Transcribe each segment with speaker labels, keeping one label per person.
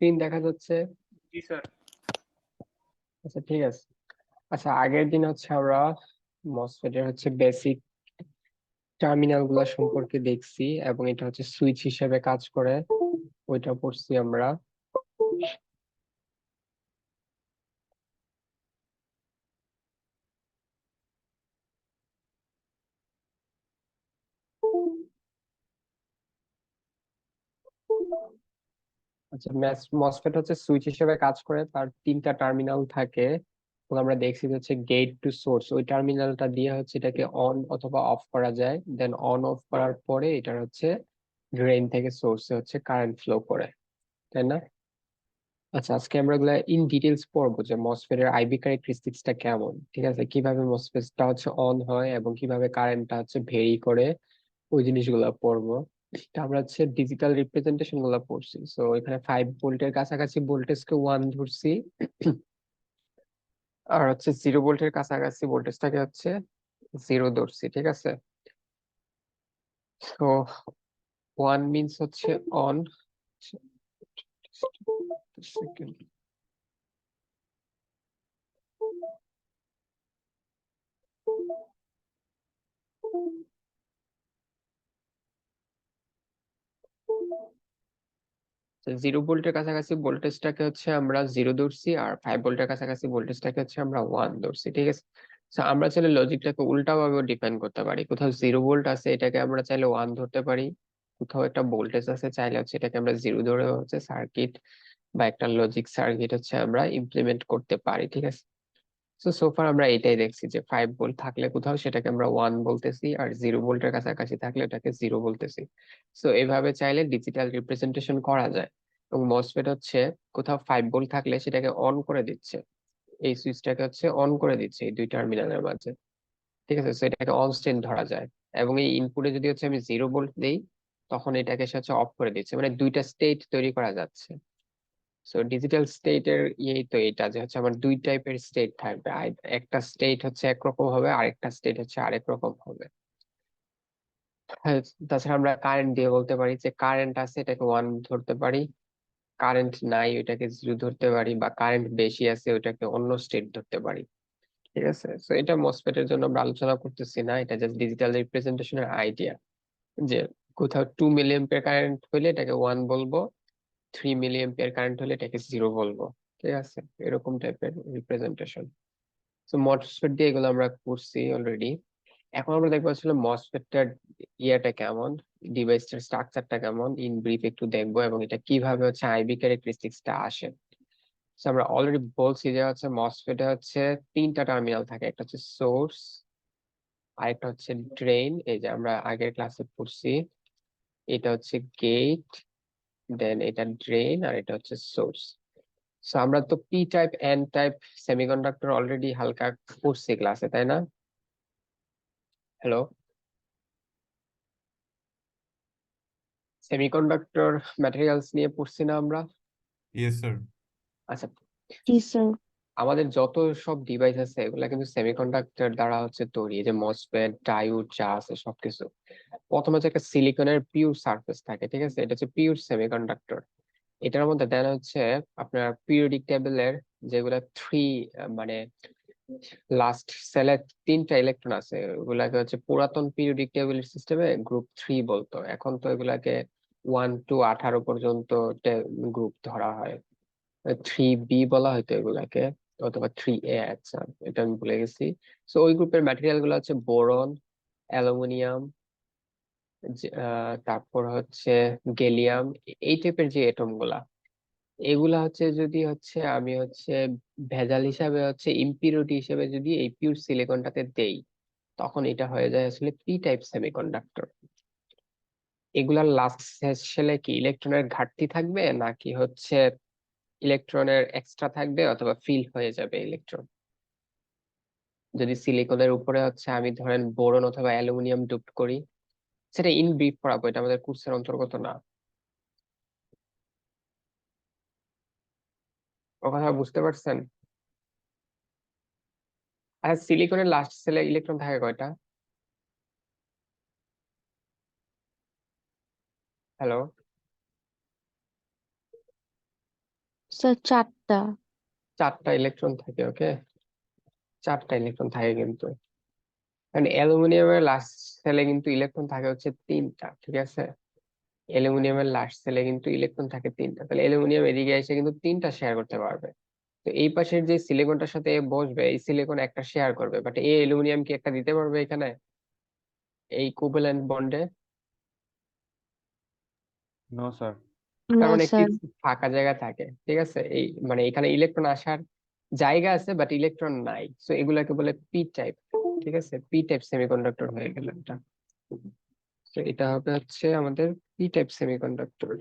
Speaker 1: Screen দেখা যাচ্ছে?
Speaker 2: জি sir.
Speaker 1: আচ্ছা, ঠিক আছে। আচ্ছা, আগের দিন হচ্ছে আমরা মসফেটের হচ্ছে বেসিক টার্মিনাল গুলা সম্পর্কে দেখছি, এবং এটা হচ্ছে সুইচ হিসেবে কাজ করে, ওইটা পড়ছি আমরা। আচ্ছা, মসফেট হচ্ছে সুইচ হিসেবে কাজ করে, তার তিনটা টার্মিনাল থাকে, এবং আমরা দেখছি যে হচ্ছে গেট টু সোর্স, ওই টার্মিনালটা দিয়ে হচ্ছে এটাকে অন অথবা অফ করা যায়। দেন অন অফ করার পরে এটার হচ্ছে ড্রেন থেকে সোর্সে হচ্ছে কারেন্ট ফ্লো করে, তাই না? আচ্ছা, আজকে আমরা এগুলা ইন ডিটেলস পড়বো যে মসফেটের আইবি ক্যারেক্টারিস্টিক্সটা কেমন, ঠিক আছে, কিভাবে মসফেটটা হচ্ছে অন হয় এবং কিভাবে কারেন্টটা হচ্ছে ভেরি করে, ওই জিনিসগুলো পড়বো। তা আমরা হচ্ছে ডিজিটাল রিপ্রেজেন্টেশন গুলো পড়ছি, সো এখানে 5 ভোল্টের কাছাকাছি ভোল্টেজকে 1 ধরছি, আর হচ্ছে 0 ভোল্টের কাছাকাছি ভোল্টেজটাকে হচ্ছে 0 ধরছি, ঠিক আছে। তো 1 মিনস হচ্ছে অন। জিরো ভোল্টের কাছাকাছি ভোল্টেজটাকে হচ্ছে আমরা 0 ধরছি, আর 5 ভোল্টের কাছাকাছি ভোল্টেজটাকে হচ্ছে আমরা 1 ধরছি, ঠিক আছে। তো আমরা চাইলে লজিকটাকে উল্টা ভাবে ডিফাইন করতে পারি, কোথাও 0 ভোল্ট আছে এটাকে আমরা চাইলে 1 ধরতে পারি, কোথাও একটা ভোল্টেজ আছে চাইলে হচ্ছে এটাকে আমরা 0 ধরে হচ্ছে সার্কিট বা একটা লজিক সার্কিট হচ্ছে আমরা ইমপ্লিমেন্ট করতে পারি, ঠিক আছে। তো সোফার আমরা এটাই দেখছি যে 5 ভোল্ট থাকলে কোথাও সেটাকে আমরা 1 বলতেছি, আর 0 ভোল্টের কাছাকাছি থাকলে ওটাকে 0 বলতেছি। তো এভাবে চাইলে ডিজিটাল রিপ্রেজেন্টেশন করা যায়। এবং মসফেট হচ্ছে কোথাও 5 ভোল্ট থাকলে সেটাকে অন করে দিচ্ছে, এই সুইচটাকে হচ্ছে অন করে দিচ্ছে এই দুই টার্মিনালের মাঝে, ঠিক আছে। তো এটাকে অন স্টেট ধরা যায়। এবং এই ইনপুটে যদি হচ্ছে আমি 0 ভোল্ট দেই, তখন এটাকে সে হচ্ছে অফ করে দিচ্ছে, মানে দুইটা স্টেট তৈরি করা যাচ্ছে। সো ডিজিটাল স্টেটের ইয়েই তো এটা যে হচ্ছে আমার দুই টাইপের স্টেট থাকবে, একটা স্টেট হচ্ছে একরকম হবে, আরেকটা স্টেট হচ্ছে আরেক রকম হবে। হ্যাঁ, তাছাড়া আমরা কারেন্ট দিয়ে বলতে পারি যে কারেন্ট আছে এটাকে 1 ধরতে পারি, কারেন্ট নাই ওইটাকে 0 ধরতে পারি, বা কারেন্ট বেশি আছে ওইটাকে অন্য স্টেট ধরতে পারি, ঠিক আছে। তো এটা মসফেটের জন্য আমরা আলোচনা করতেছি না, এটা জাস্ট ডিজিটাল রিপ্রেজেন্টেশনের আইডিয়া, যে কোথাও 2 মিলি এম্পিয়ার কারেন্ট হলে এটাকে 1 বলবো, 3 মিলি এম্পিয়ার কারেন্ট হলে এটাকে 0 বলবো, ঠিক আছে। এরকম টাইপের রিপ্রেজেন্টেশন। তো মসফেট দিয়ে এগুলো আমরা করছি অলরেডি। এখন আমরা দেখবো আসলে মসফেটটার ইয়াটা কেমন, ডিভাইসটার স্ট্রাকচারটা কেমন, ইন ব্রিফ একটু দেখবো, এবং এটা কিভাবে হচ্ছে আইবি ক্যারেক্টারিস্টিক্সটা আসে। তো আমরা অলরেডি বলছি যে হচ্ছে মসফেটে হচ্ছে তিনটা টার্মিনাল থাকে, একটা হচ্ছে সোর্স, আরেকটা হচ্ছে ড্রেন, এই যে আমরা আগের ক্লাসে পড়ছি, এটা হচ্ছে গেট, দেন এটা ড্রেন, আর এটা হচ্ছে সোর্স। সো আমরা তো P type N type semiconductor already হালকা পড়ছি ক্লাসে, তাই না? হ্যালো, সেমিকন্ডাক্টর ম্যাটেরিয়ালস নিয়ে পড়ছি না আমরা?
Speaker 3: Yes sir.
Speaker 1: আচ্ছা,
Speaker 4: জি স্যার।
Speaker 1: আমাদের যত সব ডিভাইস আছে এগুলা কিন্তু সেমিকন্ডাক্টর দ্বারা হচ্ছে তৈরি, এই যে মসফেট ডায়োড যা আছে সবকিছু। প্রথমে হচ্ছে একটা সিলিকনের পিওর সারফেস থাকে, ঠিক আছে, এটা হচ্ছে পিওর সেমিকন্ডাক্টর। এটার মধ্যে দেন হচ্ছে আপনার পিরিয়ডিক টেবিলের যেগুলা থ্রি, মানে লাস্ট সেলে তিনটা ইলেকট্রন আছে, ওগুলাকে হচ্ছে পুরাতন পিরিয়ডিক টেবিলের সিস্টেমে গ্রুপ 3 বলতো, এখন তো এগুলাকে 1 to 18 পর্যন্ত গ্রুপ ধরা হয়, 3B বলা হয়তো এগুলাকে, অথবা 3A। আচ্ছা, এটা আমি ভুলে গেছি। তো ওই গ্রুপের ম্যাটেরিয়াল গুলো হচ্ছে বোরন, অ্যালুমিনিয়াম, তারপর হচ্ছে গেলিয়াম, এই টাইপের যে এটম গুলা, এগুলা হচ্ছে যদি হচ্ছে আমি হচ্ছে ভেজাল হিসাবে হচ্ছে ইম্পিউরিটি হিসেবে যদি এই পিওর সিলিকনটাতে দেই, তখন এটা হয়ে যায় আসলে পি টাইপ সেমিকন্ডাক্টর। এগুলার লাস্ট শেলে কি ইলেকট্রনের ঘাটতি থাকবে, নাকি হচ্ছে ইলেকট্রনের এক্সট্রা থাকবে, অথবা ফিল হয়ে যাবে ইলেকট্রন? যদি সিলিকনের উপরে হচ্ছে আমি ধরেন বোরন অথবা অ্যালুমিনিয়াম ডুপ্ট করি, সেটা ইন ব্রিফ পড়াবো, এটা আমাদের কোর্সের অন্তর্গত না। ও কথা বুঝতে পারছেন? আর সিলিকনের লাস্ট সেলে ইলেকট্রন থাকে কয়টা? হ্যালো,
Speaker 2: স্যার 4টা।
Speaker 1: 4টা ইলেকট্রন থাকে, ওকে। 4টা ইলেকট্রন থাকে কিন্তু, কারণ অ্যালুমিনিয়ামের লাস্ট সেলে কিন্তু ইলেকট্রন থাকে হচ্ছে 3টা, ঠিক আছে। অ্যালুমিনিয়ামের লাস্ট সেলে কিন্তু ইলেকট্রন থাকে 3টা, তাহলে অ্যালুমিনিয়াম এদিকে এসে কিন্তু 3টা শেয়ার করতে পারবে। তো এই পাশের যে সিলিকনটার সাথে এ বসবে, এই সিলিকন একটা শেয়ার করবে, বাট এই অ্যালুমিনিয়াম কি একটা দিতে পারবে এখানে এই কোভ্যালেন্ট বন্ডে?
Speaker 3: No sir.
Speaker 1: তার
Speaker 2: না
Speaker 1: মানে একটি
Speaker 2: স্যার।
Speaker 1: ফাঁকা জায়গা থাকে, ঠিক আছে। এই মানে এখানে ইলেকট্রন আসার জায়গা আছে বাট ইলেকট্রন নাই, তো এগুলাকে বলে পি টাইপ, ঠিক আছে। পি টাইপ সেমিকন্ডাক্টর হয়ে গেল এটা। তো এটা হবে হচ্ছে আমাদের পি টাইপ সেমিকন্ডাক্টর।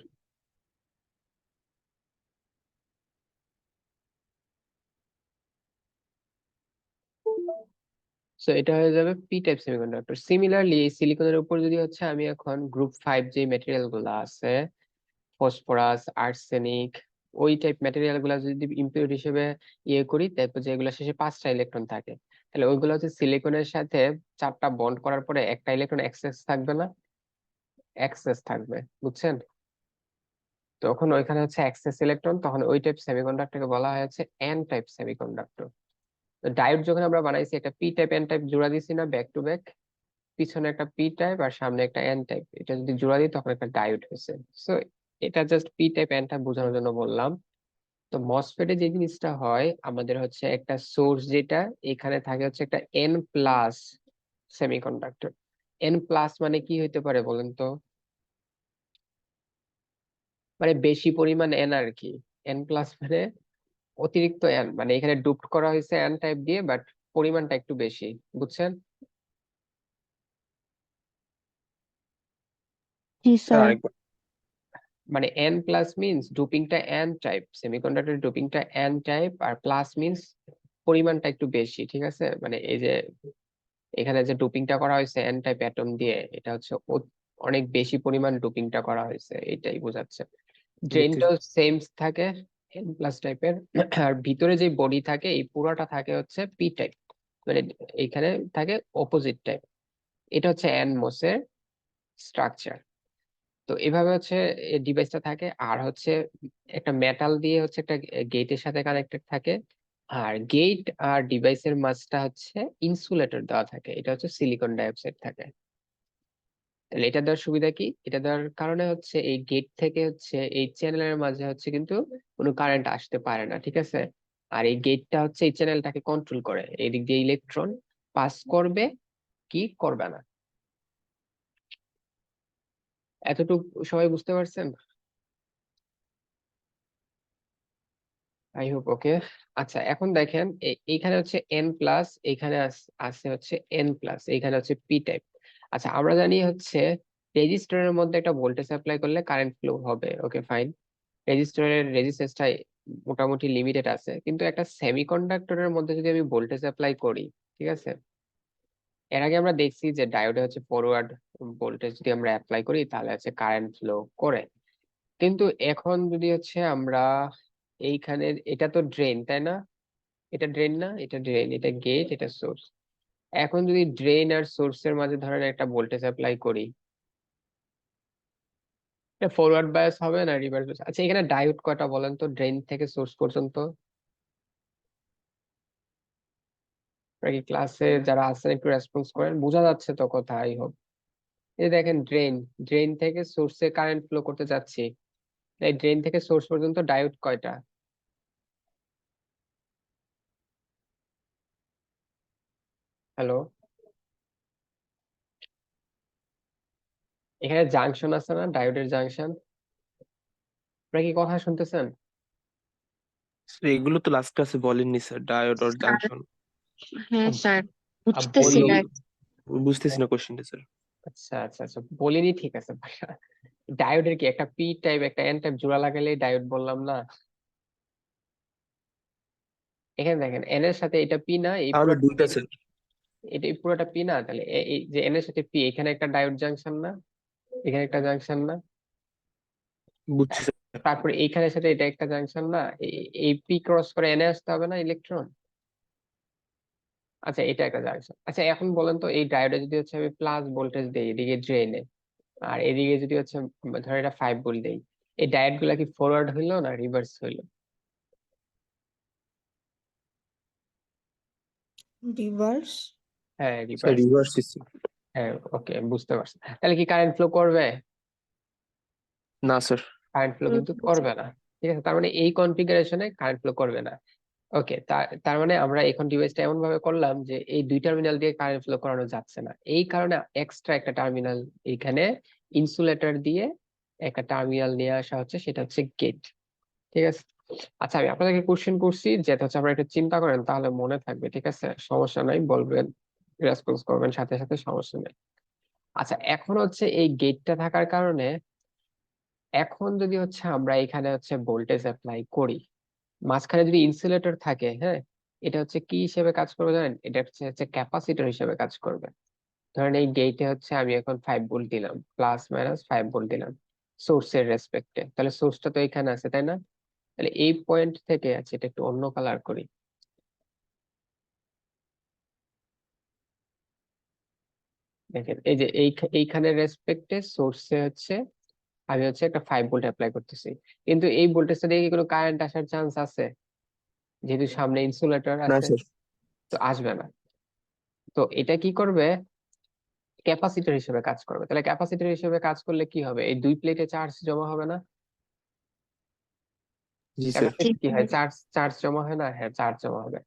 Speaker 1: সো এটা হয়ে যাবে পি টাইপ সেমিকন্ডাক্টর। সিমিলারলি এই সিলিকনের উপর যদি হচ্ছে আমি এখন গ্রুপ 5 যে ম্যাটেরিয়াল গুলো আছে, ফসফরাস, আর্সেনিক, ওই টাইপ ম্যাটেরিয়াল গুলা যদি ইম্পিউরিটি হিসেবে ইয়ে করি, তারপর যেগুলো শেষে 5টা ইলেকট্রন থাকে, তাহলে ওইগুলো হচ্ছে সিলিকনের সাথে 4টা বন্ড করার পরে একটা ইলেকট্রন এক্সেস থাকবে না, এক্সেস থাকবে, বুঝছেন। তখন ওইখানে হচ্ছে এক্সেস ইলেকট্রন, তখন ওই টাইপ সেমিকন্ডাক্টরকে বলা হয় হচ্ছে এন টাইপ সেমিকন্ডাক্টর। ডায়োড যখন আমরা বানাইছি একটা পি টাইপ এন টাইপ জোড়া দিছি না ব্যাক টু ব্যাক, পিছনে একটা পি টাইপ আর সামনে একটা এন টাইপ, এটা যদি জোড়া দিই তখন একটা ডায়োড হয়েছে। সো এটা just P type N type বোঝানোর জন্য বললাম। তো মসফেটে যে জিনিসটা হয় আমাদের হচ্ছে একটা সোর্স, যেটা এখানে থাকে হচ্ছে একটা N plus semiconductor. N plus মানে কি হইতে পারে বলেন তো? মানে বেশি পরিমাণ এন আর কি। এন প্লাস মানে অতিরিক্ত এন, মানে এখানে ডুপ্ট করা হয়েছে এন টাইপ দিয়ে, বাট পরিমাণটা একটু বেশি, বুঝছেন।
Speaker 2: জি
Speaker 3: স্যার
Speaker 2: স্যার।
Speaker 3: আরেকবার।
Speaker 1: মানে এন প্লাস মিনস ডুপিংটা এন টাইপ, সেমিকন্ডাক্টর ডুপিংটা এন টাইপ, আর প্লাস মিনস পরিমাণটা একটু বেশি, ঠিক আছে। মানে এই যে এখানে যে ডোপিংটা করা হয়েছে এন টাইপ অ্যাটম দিয়ে, এটা হচ্ছে অনেক বেশি পরিমাণ ডোপিংটা করা হয়েছে, এটাই বোঝাচ্ছে। ড্রেনটাও
Speaker 3: বুঝতেছি।
Speaker 1: সেম থাকে এন প্লাস টাইপের, আর ভিতরে যে বডি থাকে এই পুরোটা থাকে হচ্ছে পি টাইপ, মানে এখানে থাকে অপোজিট টাইপ। এটা হচ্ছে এন মোসের স্ট্রাকচার। তো এভাবে হচ্ছে ডিভাইসটা থাকে, আর হচ্ছে একটা মেটাল দিয়ে হচ্ছে একটা গেটের সাথে কানেক্টেড থাকে। আর গেট আর ডিভাইসের মাঝটা হচ্ছে ইনসুলেটর দেওয়া থাকে, এটা হচ্ছে সিলিকন ডাইঅক্সাইড থাকে। তাহলে এটা দেওয়ার সুবিধা কি? এটা দেওয়ার কারণে হচ্ছে এই গেট থেকে হচ্ছে এই চ্যানেলের মাঝে হচ্ছে কিন্তু কোনো কারেন্ট আসতে পারে না, ঠিক আছে। আর এই গেটটা হচ্ছে এই চ্যানেলটাকে কন্ট্রোল করে, এদিক দিয়ে ইলেকট্রন পাস করবে কি করবে না। এতটুকু সবাই বুঝতে পারছেন? আই হোপ ওকে। আচ্ছা এখন দেখেন এইখানে হচ্ছে এন প্লাস, এখানে আছে হচ্ছে এন প্লাস, এইখানে হচ্ছে পি টাইপ। আচ্ছা আমরা জানি হচ্ছে রেজিস্টরের মধ্যে একটা ভোল্টেজ অ্যাপ্লাই করলে কারেন্ট ফ্লো হবে, ওকে ফাইন। রেজিস্টরের রেজিস্ট্যান্সটা মোটামুটি লিমিটেড আছে, কিন্তু একটা সেমিকন্ডাক্টরের মধ্যে যদি আমি ভোল্টেজ অ্যাপ্লাই করি, ঠিক আছে। এর আগে আমরা দেখছি যে ডায়োডে হচ্ছে ফরওয়ার্ড ভোল্টেজ যদি আমরা অ্যাপ্লাই করি তাহলে হচ্ছে কারেন্ট ফ্লো করে। কিন্তু এখন যদি হচ্ছে আমরা এইখানে, এটা তো ড্রেন তাই না, এটা ড্রেন না, এটা ড্রেন, এটা গেট, এটা সোর্স। এখন যদি ড্রেন আর সোর্সের মাঝে ধরেন একটা ভোল্টেজ অ্যাপ্লাই করি, এটা ফরওয়ার্ড বায়াস হবে না রিভার্স বায়াস? আচ্ছা এখানে ডায়োড কয়টা বলেন তো ড্রেন থেকে সোর্স পর্যন্ত? আপনারা কি ক্লাসে যারা আছেন একটু রেসপন্স করেন, বোঝা যাচ্ছে তো কথা? I hope. এই দেখেন ড্রেন, ড্রেন থেকে সোর্সে কারেন্ট ফ্লো করতে যাচ্ছি, এই ড্রেন থেকে সোর্স পর্যন্ত ডায়োড কয়টা? হ্যালো, এখানে জাংশন আছে না, ডায়োডের জাংশন? আপনারা কি কথা শুনতেছেন?
Speaker 3: স্যার এগুলো তো লাস্ট ক্লাসে বলেননি sir, diode or
Speaker 2: sir.
Speaker 3: Junction.
Speaker 2: হ্যাঁ স্যার, বুঝতেছি
Speaker 3: এগুলো
Speaker 1: বলি।
Speaker 2: না।
Speaker 3: বুঝতেছি না কোশ্চেনটা স্যার।
Speaker 1: আচ্ছা আচ্ছা আচ্ছা, বলিনি, ঠিক আছে ভাইয়া। ডায়োডের কি একটা পি টাইপ একটা এন টাইপ জোড়া লাগালেই ডায়োড বললাম না? এখানে দেখেন এন এর সাথে এটা পি না, এই
Speaker 3: তাহলে
Speaker 1: পুরোটা
Speaker 3: দুইটা স্যার।
Speaker 1: এটা এই পুরোটা পি না, তাহলে এই যে এন এর সাথে পি, এখানে একটা ডায়োড জাংশন না, এখানে একটা জাংশন না,
Speaker 3: বুঝছি স্যার।
Speaker 1: তারপরে এইখানের সাথে এটা একটা জাংশন না, এই পি ক্রস করে এনে আসতে হবে না ইলেকট্রন? আচ্ছা এটা একটা জাংশন। আচ্ছা এখন বলেন তো এই ডায়োডে যদি হচ্ছে আমি প্লাস ভোল্টেজ দিই এদিকে ড্রেনে, আর এদিকে যদি হচ্ছে ধর এটা 5 ভোল্ট দেই, এই ডায়োড গুলা কি ফরওয়ার্ড হইলো না রিভার্স হইলো?
Speaker 4: রিভার্স।
Speaker 1: হ্যাঁ
Speaker 3: স্যার
Speaker 1: রিভার্স।
Speaker 3: Reverse EC.
Speaker 1: হ্যাঁ ওকে, বুঝতে পারছি। তাহলে কি কারেন্ট ফ্লো করবে?
Speaker 3: না স্যার।
Speaker 1: কারেন্ট ফ্লো কিন্তু করবে না। ঠিক আছে, তার মানে এই কনফিগারেশনে কারেন্ট ফ্লো করবে না। ওকে, তার মানে আমরা এখন ডিভাইসটা এমন ভাবে করলাম যে এই দুই টার্মিনাল দিয়ে কারেন্ট ফ্লো করানো যাচ্ছে না, এই কারণে এক্সট্রা একটা টার্মিনাল এখানে ইনসুলেটর দিয়ে একটা টার্মিনাল নিয়ে আসা হচ্ছে, সেটা হচ্ছে গেট। ঠিক আছে। আচ্ছা, আমি আপনাদেরকে কোশ্চেন করছি, যেটা হচ্ছে আপনারা একটু চিন্তা করেন তাহলে মনে থাকবে। ঠিক আছে, সমস্যা নাই, বলবেন, রেসপন্স করবেন সাথে সাথে, সমস্যা নেই। আচ্ছা, এখন হচ্ছে এই গেটটা থাকার কারণে এখন যদি হচ্ছে আমরা এখানে হচ্ছে ভোল্টেজ অ্যাপ্লাই করি, মাঝখানে যদি ইনসুলেটর থাকে, হ্যাঁ, এটা হচ্ছে কি হিসেবে কাজ করবে জানেন? এটা হচ্ছে হচ্ছে ক্যাপাসিটর হিসেবে কাজ করবে। ধরেন এই গেটে হচ্ছে আমি এখন 5 ভোল্ট দিলাম, +-5 ভোল্ট দিলাম সোর্সের রেসপেক্টে, তাহলে সোর্সটা তো এখানে আছে তাই না? তাহলে এই পয়েন্ট থেকে আছে, এটা একটু অন্য কালার করি। দেখেন এই যে এইখানে রেসপেক্টে সোর্সে হচ্ছে আমি হচ্ছে একটা 5 ভোল্ট অ্যাপ্লাই করতেছি, কিন্তু এই ভোল্টেজটা দিয়ে কি কোনো কারেন্ট আসার চান্স আছে? যেহেতু সামনে ইনসুলেটর
Speaker 3: না
Speaker 1: আছে,
Speaker 3: স্যার।
Speaker 1: তো আসবে না। তো এটা কি করবে? ক্যাপাসিটর হিসেবে কাজ করবে। তাহলে ক্যাপাসিটর হিসেবে কাজ করলে কি হবে? এই দুই প্লেটে চার্জ জমা হবে না?
Speaker 3: জি স্যার।
Speaker 1: ক্যাপাসিটর কি হয়, চার্জ চার্জ জমা হয় না? হ্যাঁ, চার্জ জমা হবে।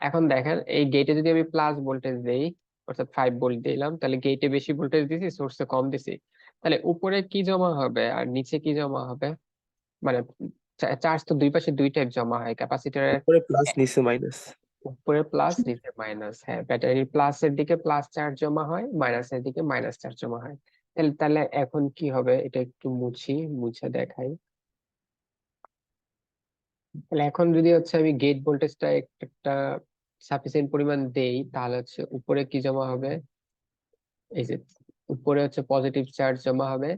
Speaker 1: এখন দেখেন এই গেটে যদি আমি প্লাস ভোল্টেজ দেই, অর্থাৎ 5 ভোল্ট দিলাম, তাহলে গেটে বেশি ভোল্টেজ দিছি, সোর্সে কম দিছি, তাহলে উপরে কি জমা হবে আর নিচে কি জমা হবে? মানে চার্জ তো দুই পাশে দুই টাইপ জমা হয় ক্যাপাসিটরের,
Speaker 3: উপরে প্লাস নিচে মাইনাস।
Speaker 1: উপরে প্লাস নিচে মাইনাস। হ্যাঁ, ব্যাটারির প্লাসের দিকে প্লাস চার্জ জমা হয়, মাইনাসের দিকে মাইনাস চার্জ জমা হয়। তাহলে তাহলে এখন কি হবে, এটা একটু মুছে দেখাই। তাহলে এখন যদি হচ্ছে আমি গেট ভোল্টেজটা একটা সাফিসিয়েন্ট পরিমাণ দেই, তাহলে হচ্ছে উপরে কি জমা হবে? এই যে উপরে হচ্ছে পজিটিভ চার্জ জমা হবে,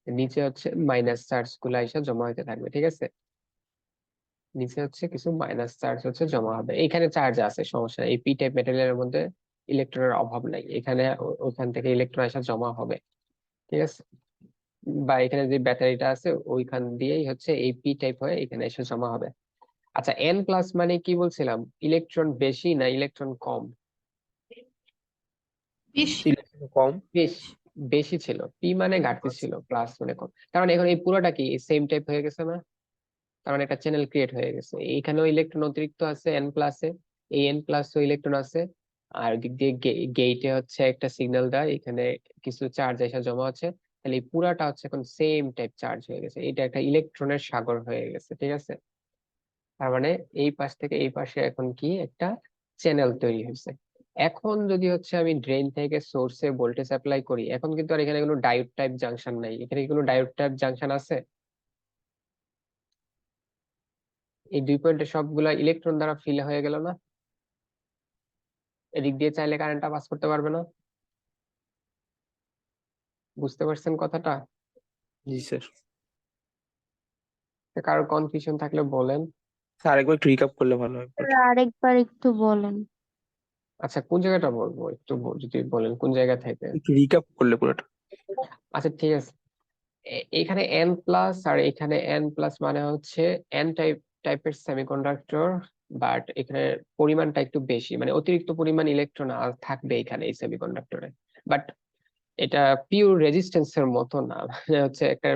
Speaker 1: নিচে হচ্ছে মাইনাস চার্জ গুলা এসে জমা হতে থাকবে। ঠিক আছে, নিচে হচ্ছে কিছু মাইনাস চার্জ হচ্ছে জমা হবে। এখানে চার্জ আছে, সমস্যা নেই, এই পি টাইপ মেটেরিয়ালের মধ্যে ইলেকট্রনের অভাব নাই, এখানে ওখান থেকে ইলেকট্রন এসে জমা হবে। ঠিক আছে, বা এখানে যে ব্যাটারিটা আছে ওইখান দিয়েই হচ্ছে এই পি টাইপ হয়ে এখানে এসে জমা হবে। আচ্ছা, এন প্লাস মানে কি বলছিলাম? ইলেকট্রন বেশি না ইলেকট্রন কম?
Speaker 3: ইলেকট্রন কম।
Speaker 1: বেশি। বেশি ছিল, পি মানে ঘাটতি ছিল, প্লাস মানে কম। কারণ এখন এই পুরোটা কি সেম টাইপ হয়ে গেছে না? কারণ একটা চ্যানেল ক্রিয়েট হয়ে গেছে, এইখানেও ইলেকট্রন অতিরিক্ত আছে এন প্লাসে, এই এন প্লাসও ইলেকট্রন আছে। আর দিক দিয়ে গেটে হচ্ছে একটা সিগন্যাল দেয়, এখানে কিছু চার্জ এসে জমা হচ্ছে, তাহলে এই পুরাটা হচ্ছে এখন সেম টাইপ চার্জ হয়ে গেছে, এটা একটা ইলেকট্রনের সাগর হয়ে গেছে। ঠিক আছে, তার মানে এই পাশ থেকে এই পাশে এখন কি একটা চ্যানেল তৈরি হয়েছে। এখন যদি হচ্ছে আমি ড্রেন থেকে সোর্সে ভোল্টেজ অ্যাপ্লাই করি, এখন কিন্তু আর এখানে কোনো ডায়োড টাইপ জাংশন নাই, এখানে কি কোনো ডায়োড টাইপ জাংশন আছে? এই দুই পয়েন্টে সবগুলা ইলেকট্রন দ্বারা ফিল হয়ে গেল না? এদিক দিয়ে চাইলে কারেন্টটা পাস করতে পারবে না? বুঝতে পারছেন কথাটা?
Speaker 3: জি স্যার।
Speaker 1: তো কারো কনফিউশন থাকলে বলেন।
Speaker 3: স্যার আরেকবার একটু রিকাপ করলে ভালো হয়।
Speaker 2: আরেকবার একটু বলেন।
Speaker 1: আচ্ছা, কোন জায়গাটা বলবো একটু যদি বলেন, কোন জায়গা থেকে?
Speaker 3: একটু রিকাপ করলে পুরোটা।
Speaker 1: আচ্ছা ঠিক আছে, এখানে এন প্লাস আর এখানে এন প্লাস মানে হচ্ছে এন টাইপের সেমিকন্ডাক্টর, বাট এখানে পরিমাণটা একটু বেশি, মানে অতিরিক্ত পরিমাণ ইলেকট্রন থাকবে এখানে এই সেমিকন্ডাক্টরে। বাট এটা পিওর রেজিস্ট্যান্সের মতো না, মানে হচ্ছে একটা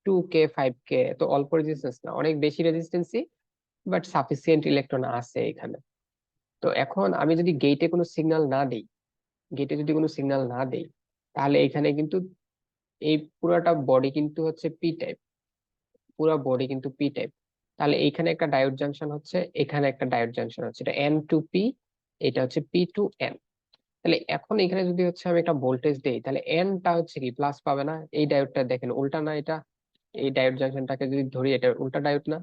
Speaker 1: 2K 5K, তো অল্প রেজিস্ট্যান্স না, অনেক বেশি রেজিস্ট্যান্সই, বাট সাফিসিয়েন্ট ইলেকট্রন আছে এখানে। তো এখন আমি যদি গেটে কোনো সিগন্যাল না দিই, গেটে যদি কোনো সিগন্যাল না দেই, তাহলে এখানে কিন্তু এই পুরাটা বডি কিন্তু হচ্ছে পি টাইপ, পুরো বডি কিন্তু পি টাইপ। তাহলে এইখানে একটা ডায়োড জাংশন হচ্ছে, এখানে একটা ডায়োড জাংশন হচ্ছে, এটা এন টু পি, এটা হচ্ছে পি টু এন। তাহলে এখন এখানে যদি হচ্ছে আমি একটা ভোল্টেজ দেই, তাহলে এনটা হচ্ছে কি প্লাস পাবে না? এই ডায়োডটা দেখেন উল্টা না এটা? এই ডায়োড জাংশনটাকে যদি ধরি, এটা উল্টা ডায়োড না?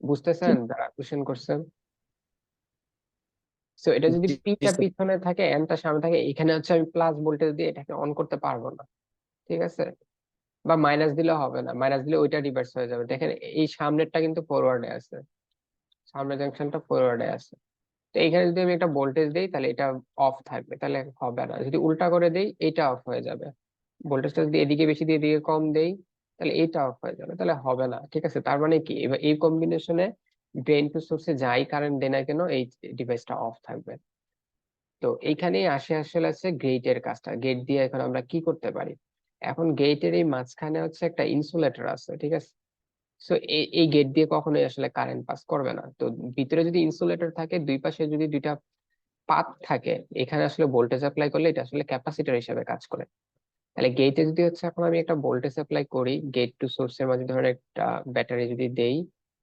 Speaker 1: বুঝতেছেন যারা কোশ্চেন করছেন? সো এটা যদি
Speaker 3: জি জি
Speaker 1: পিটা
Speaker 3: স্যার।
Speaker 1: পিছনে থাকে এনটা সামনে থাকে, এখানে হচ্ছে আমি প্লাস ভোল্টেজ দিয়ে এটাকে অন করতে পারবো না। ঠিক আছে, বা মাইনাস দিলে হবে না, মাইনাস দিলে ওইটা রিভার্স হয়ে যাবে। দেখেন এই সামনেরটা কিন্তু ফরওয়ার্ডে আছে, সামনের জাংশনটা ফরওয়ার্ডে আছে। তো এখানে যদি আমি একটা ভোল্টেজ দেই, তাহলে এটা অফ থাকবে, তাহলে হবে না। যদি উল্টা করে দেই, এটা অফ হয়ে যাবে। ভোল্টেজটা যদি এদিকে বেশি দিয়ে এদিকে কম দেই, তাহলে এইটা অফ হয়ে যাবে, তাহলে হবে না। ঠিক আছে, তার মানে কি এবার এই কম্বিনেশনে ড্রেন টু সোর্সে যাই কারেন্ট দেয় না কেন এই ডিভাইসটা অফ থাকবে। তো এইখানেই আসে আসলে আছে গেটের কাজটা। গেট দিয়ে এখন আমরা কি করতে পারি? এখন গেটের এই মাঝখানে হচ্ছে একটা ইনসুলেটর আছে, ঠিক আছে? সো এই গেট দিয়ে কখনোই আসলে কারেন্ট পাস করবে না। তো ভিতরে যদি ইনসুলেটর থাকে, দুই পাশে যদি দুইটা পাত থাকে, এখানে আসলে ভোল্টেজ অ্যাপ্লাই করলে এটা আসলে ক্যাপাসিটর হিসেবে কাজ করে। তাহলে গেটে যদি হচ্ছে এখন আমি একটা ভোল্টেজ অ্যাপ্লাই করি, গেট টু সোর্সের মাঝে ধরেন একটা ব্যাটারি যদি দেই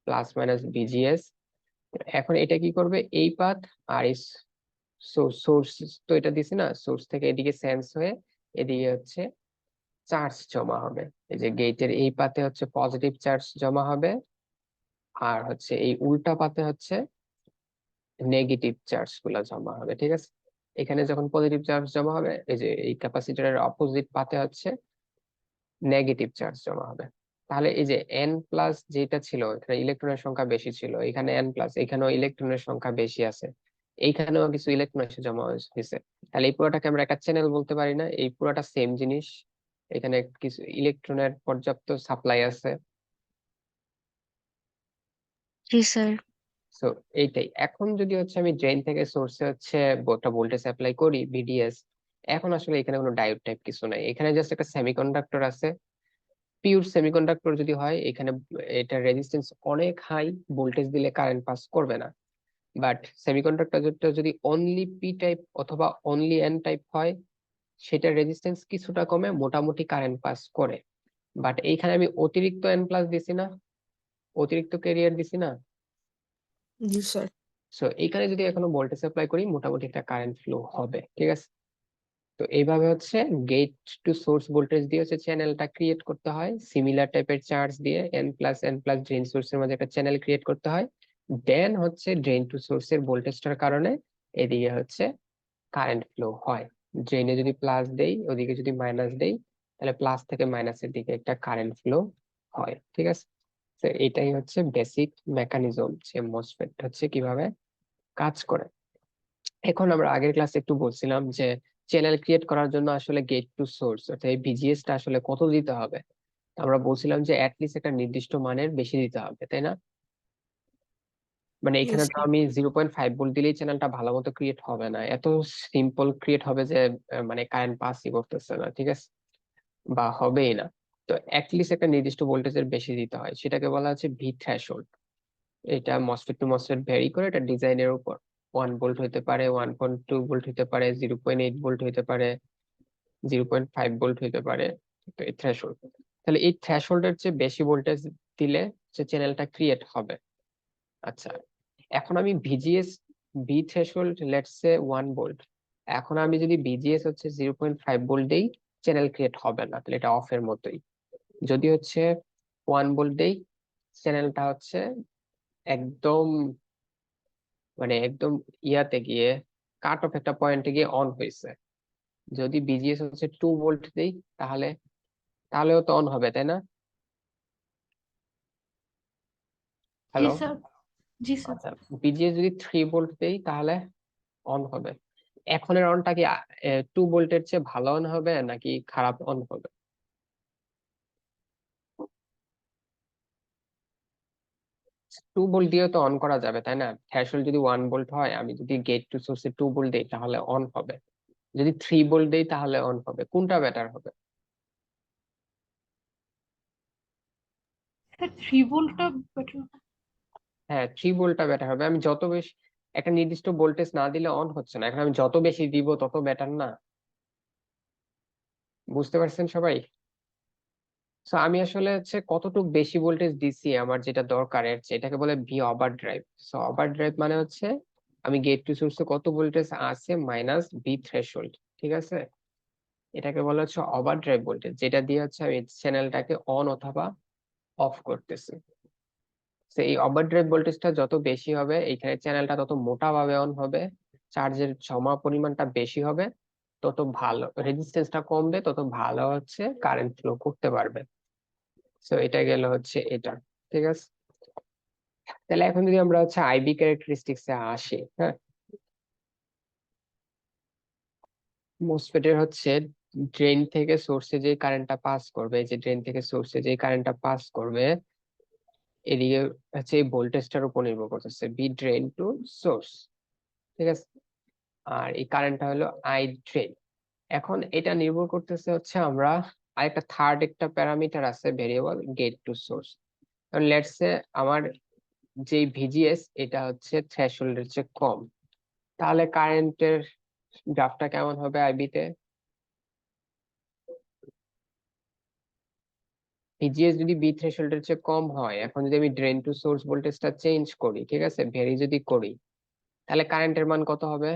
Speaker 1: প্লাস মাইনাস ভিজিএস, এখন এটা কি করবে? এই পাথ আর এই সোর্স, তো এটা দিছি না, সোর্স থেকে এদিকে সেন্স হয়ে এদিকে হচ্ছে চার্জ জমা হবে। এই যে গেটের এই পাতে হচ্ছে পজিটিভ চার্জ জমা হবে, আর হচ্ছে এই উল্টা পাতে হচ্ছে নেগেটিভ চার্জ গুলা জমা হবে, ঠিক আছে? এখানে যখন পজিটিভ চার্জ জমা হবে, এই যে এই ক্যাপাসিটরের অপোজিট পাতে হচ্ছে নেগেটিভ চার্জ জমা হবে। তাহলে এই যে এন প্লাস যেটা ছিল, এখানে ইলেকট্রনের সংখ্যা বেশি ছিল, এখানে এন প্লাস, এখানেও ইলেকট্রনের সংখ্যা বেশি আছে, এইখানেও কিছু ইলেকট্রন এসে জমা হয়েছে। তাহলে এই পুরোটাকে আমরা একটা চ্যানেল বলতে পারি না? এই পুরোটা সেম জিনিস, এখানে কিছু ইলেকট্রনের পর্যাপ্ত সাপ্লাই আছে।
Speaker 2: জি স্যার।
Speaker 1: সো এইটাই। এখন যদি হচ্ছে আমি ড্রেন থেকে সোর্সে হচ্ছে একটা ভোল্টেজ অ্যাপ্লাই করি ভিডিএস, এখন আসলে এখানে কোনো ডায়োড টাইপ কিছু নাই, এখানে জাস্ট একটা সেমিকন্ডাক্টর আছে। পিওর সেমিকন্ডাক্টর যদি হয়, এখানে এটা রেজিস্ট্যান্স অনেক হাই, ভোল্টেজ দিলে কারেন্ট পাস করবে না। বাট সেমিকন্ডাক্টরটা যদি অনলি পি টাইপ অথবা অনলি এন টাইপ হয়, সেটা রেজিস্ট্যান্স কিছুটা কমে, মোটামুটি কারেন্ট পাস করে। বাট এইখানে আমি অতিরিক্ত এন প্লাস দিছি না, অতিরিক্ত ক্যারিয়ার দিছি না।
Speaker 4: জি স্যার।
Speaker 1: সো এইখানে যদি এখনো ভোল্টেজ অ্যাপ্লাই করি, মোটামুটি একটা কারেন্ট ফ্লো হবে, ঠিক আছে? তো এইভাবে হচ্ছে গেট টু সোর্স ভোল্টেজ দিয়ে হচ্ছে চ্যানেলটা ক্রিয়েট করতে হয়, সিমিলার টাইপের চার্জ দিয়ে এন প্লাস ড্রেন সোর্সের মাঝে একটা চ্যানেল ক্রিয়েট করতে হয়। দেন হচ্ছে ড্রেন টু সোর্সের ভোল্টেজটার কারণে এদিকে হচ্ছে কারেন্ট ফ্লো হয়। ড্রেনে যদি প্লাস দেই, ওদিকে যদি মাইনাস দেই, তাহলে প্লাস থেকে মাইনাসের দিকে একটা কারেন্ট ফ্লো হয়, ঠিক আছে? তো এটাই হচ্ছে বেসিক মেকানিজম, যে মসফেট হচ্ছে কিভাবে কাজ করে। এখন আমরা আগের ক্লাসে একটু বলছিলাম যে চ্যানেল ক্রিয়েট করার জন্য আসলে গেট টু সোর্স অর্থাৎ এই ভিজিএস টা আসলে কত দিতে হবে। আমরা বলছিলাম যে অ্যাটলিস্ট একটা নির্দিষ্ট মানের বেশি দিতে হবে, তাই না? মানে এখানে
Speaker 4: ইয়েস
Speaker 1: তো
Speaker 4: স্যার।
Speaker 1: আমি 0.5 ভোল্ট দিলেই চ্যানেলটা ভালো মতো ক্রিয়েট হবে না, এত সিম্পল ক্রিয়েট হবে যে মানে কারেন্ট পাসই করতেছে না, ঠিক আছে? বা হবেই না। তো অ্যাটলিস্ট একটা নির্দিষ্ট ভোল্টেজের বেশি দিতে হয়, সেটাকে বলা হচ্ছে ভি থ্রেশহোল্ড। এটা মসফেট টু মসফেট ভ্যারি করে, এটা ডিজাইনের উপর। 1 ভোল্ট হতে পারে, 1.2 ভোল্ট হতে পারে, 0.8 ভোল্ট হতে পারে, 0.5 ভোল্ট হতে পারে। তো এই থ্রেশহোল্ড, তাহলে এই থ্রেশহোল্ডের চেয়ে বেশি ভোল্টেজ দিলে সে চ্যানেলটা ক্রিয়েট হবে। আচ্ছা, এখন আমি VGS, V threshold let's say 1 volt, এখন আমি যদি ভিজিএস হচ্ছে 0.5 ভোল্ট দেই, চ্যানেল ক্রিয়েট হবে না, তাহলে এটা অফ এর মতোই। যদি হচ্ছে 1 ভোল্ট দেই, চ্যানেলটা হচ্ছে একদম মানে একদম ইয়াতে গিয়ে কাট অফ একটা পয়েন্টে গিয়ে অন হয়েছে। যদি বিজিএস হচ্ছে 2 ভোল্ট দেই, তাহলে তাহলেও তো অন হবে, তাই না?
Speaker 4: জি
Speaker 1: হ্যালো?
Speaker 4: স্যার। জি স্যার।
Speaker 1: আচ্ছা, বিজিএস যদি 3 ভোল্ট দেই তাহলে অন হবে। এখনের অনটা কি 2 ভোল্টের চেয়ে ভালো অন হবে নাকি খারাপ অন হবে? 2 ভোল্ট দিয়ে তো অন করা যাবে, তাই না? থ্রেশহোল্ড যদি 1 ভোল্ট হয়, আমি যদি গেট টু সোর্সে 2 ভোল্ট দেই তাহলে অন হবে, যদি 3 ভোল্ট দেই তাহলে অন হবে। কোনটা বেটার হবে?
Speaker 4: স্যার 3 ভোল্টটা বেটার।
Speaker 1: হ্যাঁ, 3 ভোল্টটা বেটার হবে। আমি যত বেশি একটা নির্দিষ্ট ভোল্টেজ না দিলে অন হচ্ছে না, এখন আমি যত বেশি দিব তত বেটার না? বুঝতে পারছেন সবাই? সো আমি আসলে হচ্ছে কতটুকু বেশি ভোল্টেজ দিছি আমার যেটা দরকার এর চেয়ে, এটাকে বলে V over drive. So over drive মানে হচ্ছে আমি গেট টু সোর্সে কত ভোল্টেজ আছে মাইনাস ভি থ্রেশহোল্ড, ঠিক আছে? এটাকে বলা হচ্ছে ওভার ড্রাইভ ভোল্টেজ, যেটা দিয়ে হচ্ছে আমি চ্যানেলটাকে অন অথবা অফ করতেছি। তো এই ওভার ড্রাইভ ভোল্টেজটা যত বেশি হবে, এইখানে চ্যানেলটা তত মোটা ভাবে অন হবে, চার্জের জমা পরিমাণটা বেশি হবে, তত ভালো রেজিস্ট্যান্সটা কমবে, তত ভালো হচ্ছে কারেন্ট ফ্লো করতে পারবে। সো এটা গেল হচ্ছে এটা, ঠিক আছে? তাহলে এখন যদি আমরা হচ্ছে আইবি ক্যারেক্টারিস্টিক্স এ আসি, হ্যাঁ, মোসফেটের হচ্ছে ড্রেন থেকে সোর্সে যে কারেন্টটা পাস করবে, এই যে ড্রেন থেকে সোর্সে যে কারেন্টটা পাস করবে, এদিকে হচ্ছে এই ভোল্টেজটার উপর নির্ভর করতেছে, বি ড্রেন টু সোর্স, ঠিক আছে। আর এই কারেন্টটা হলো আই ড্রেন। এখন এটা নির্ভর করতেছে হচ্ছে আমরা আরেকটা থার্ড একটা প্যারামিটার আছে ভেরিয়েবল গেট টু সোর্স। কারণ লেটস সে আমার যে ভিজিএস এটা হচ্ছে থ্রেশহোল্ডের চেয়ে কম, তাহলে কারেন্টের গ্রাফটা কেমন হবে আইবি তে? ভিজিএস যদি বি থ্রেশহোল্ডের চেয়ে কম হয়, এখন যদি আমি ড্রেন টু সোর্স ভোল্টেজটা চেঞ্জ করি, ঠিক আছে, ভেরি যদি করি, তাহলে কারেন্টের মান কত হবে?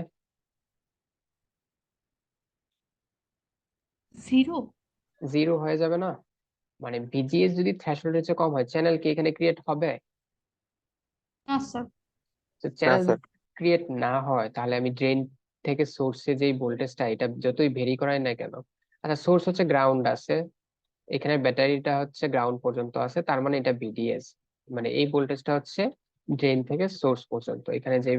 Speaker 4: 0?
Speaker 1: জিরো হয়ে যাবে না? মানে ভিজিএস যদি থ্রেশহোল্ডের চেয়ে কম হয়, চ্যানেল কি এখানে ক্রিয়েট হবে?
Speaker 4: না স্যার।
Speaker 1: তো
Speaker 3: না
Speaker 1: চ্যানেল
Speaker 3: স্যার।
Speaker 1: ক্রিয়েট না হয়, তাহলে আমি ড্রেন থেকে সোর্সে যেই ভোল্টেজটা এটা যতই ভেরি করাই না কেন, আচ্ছা সোর্স হচ্ছে গ্রাউন্ড আছে, এখানে ব্যাটারিটা হচ্ছে গ্রাউন্ড পর্যন্ত আছে, তার মানে এটা ভিডিএস, মানে এই ভোল্টেজটা হচ্ছে ড্রেন থেকে সোর্স পর্যন্ত। এখানে যে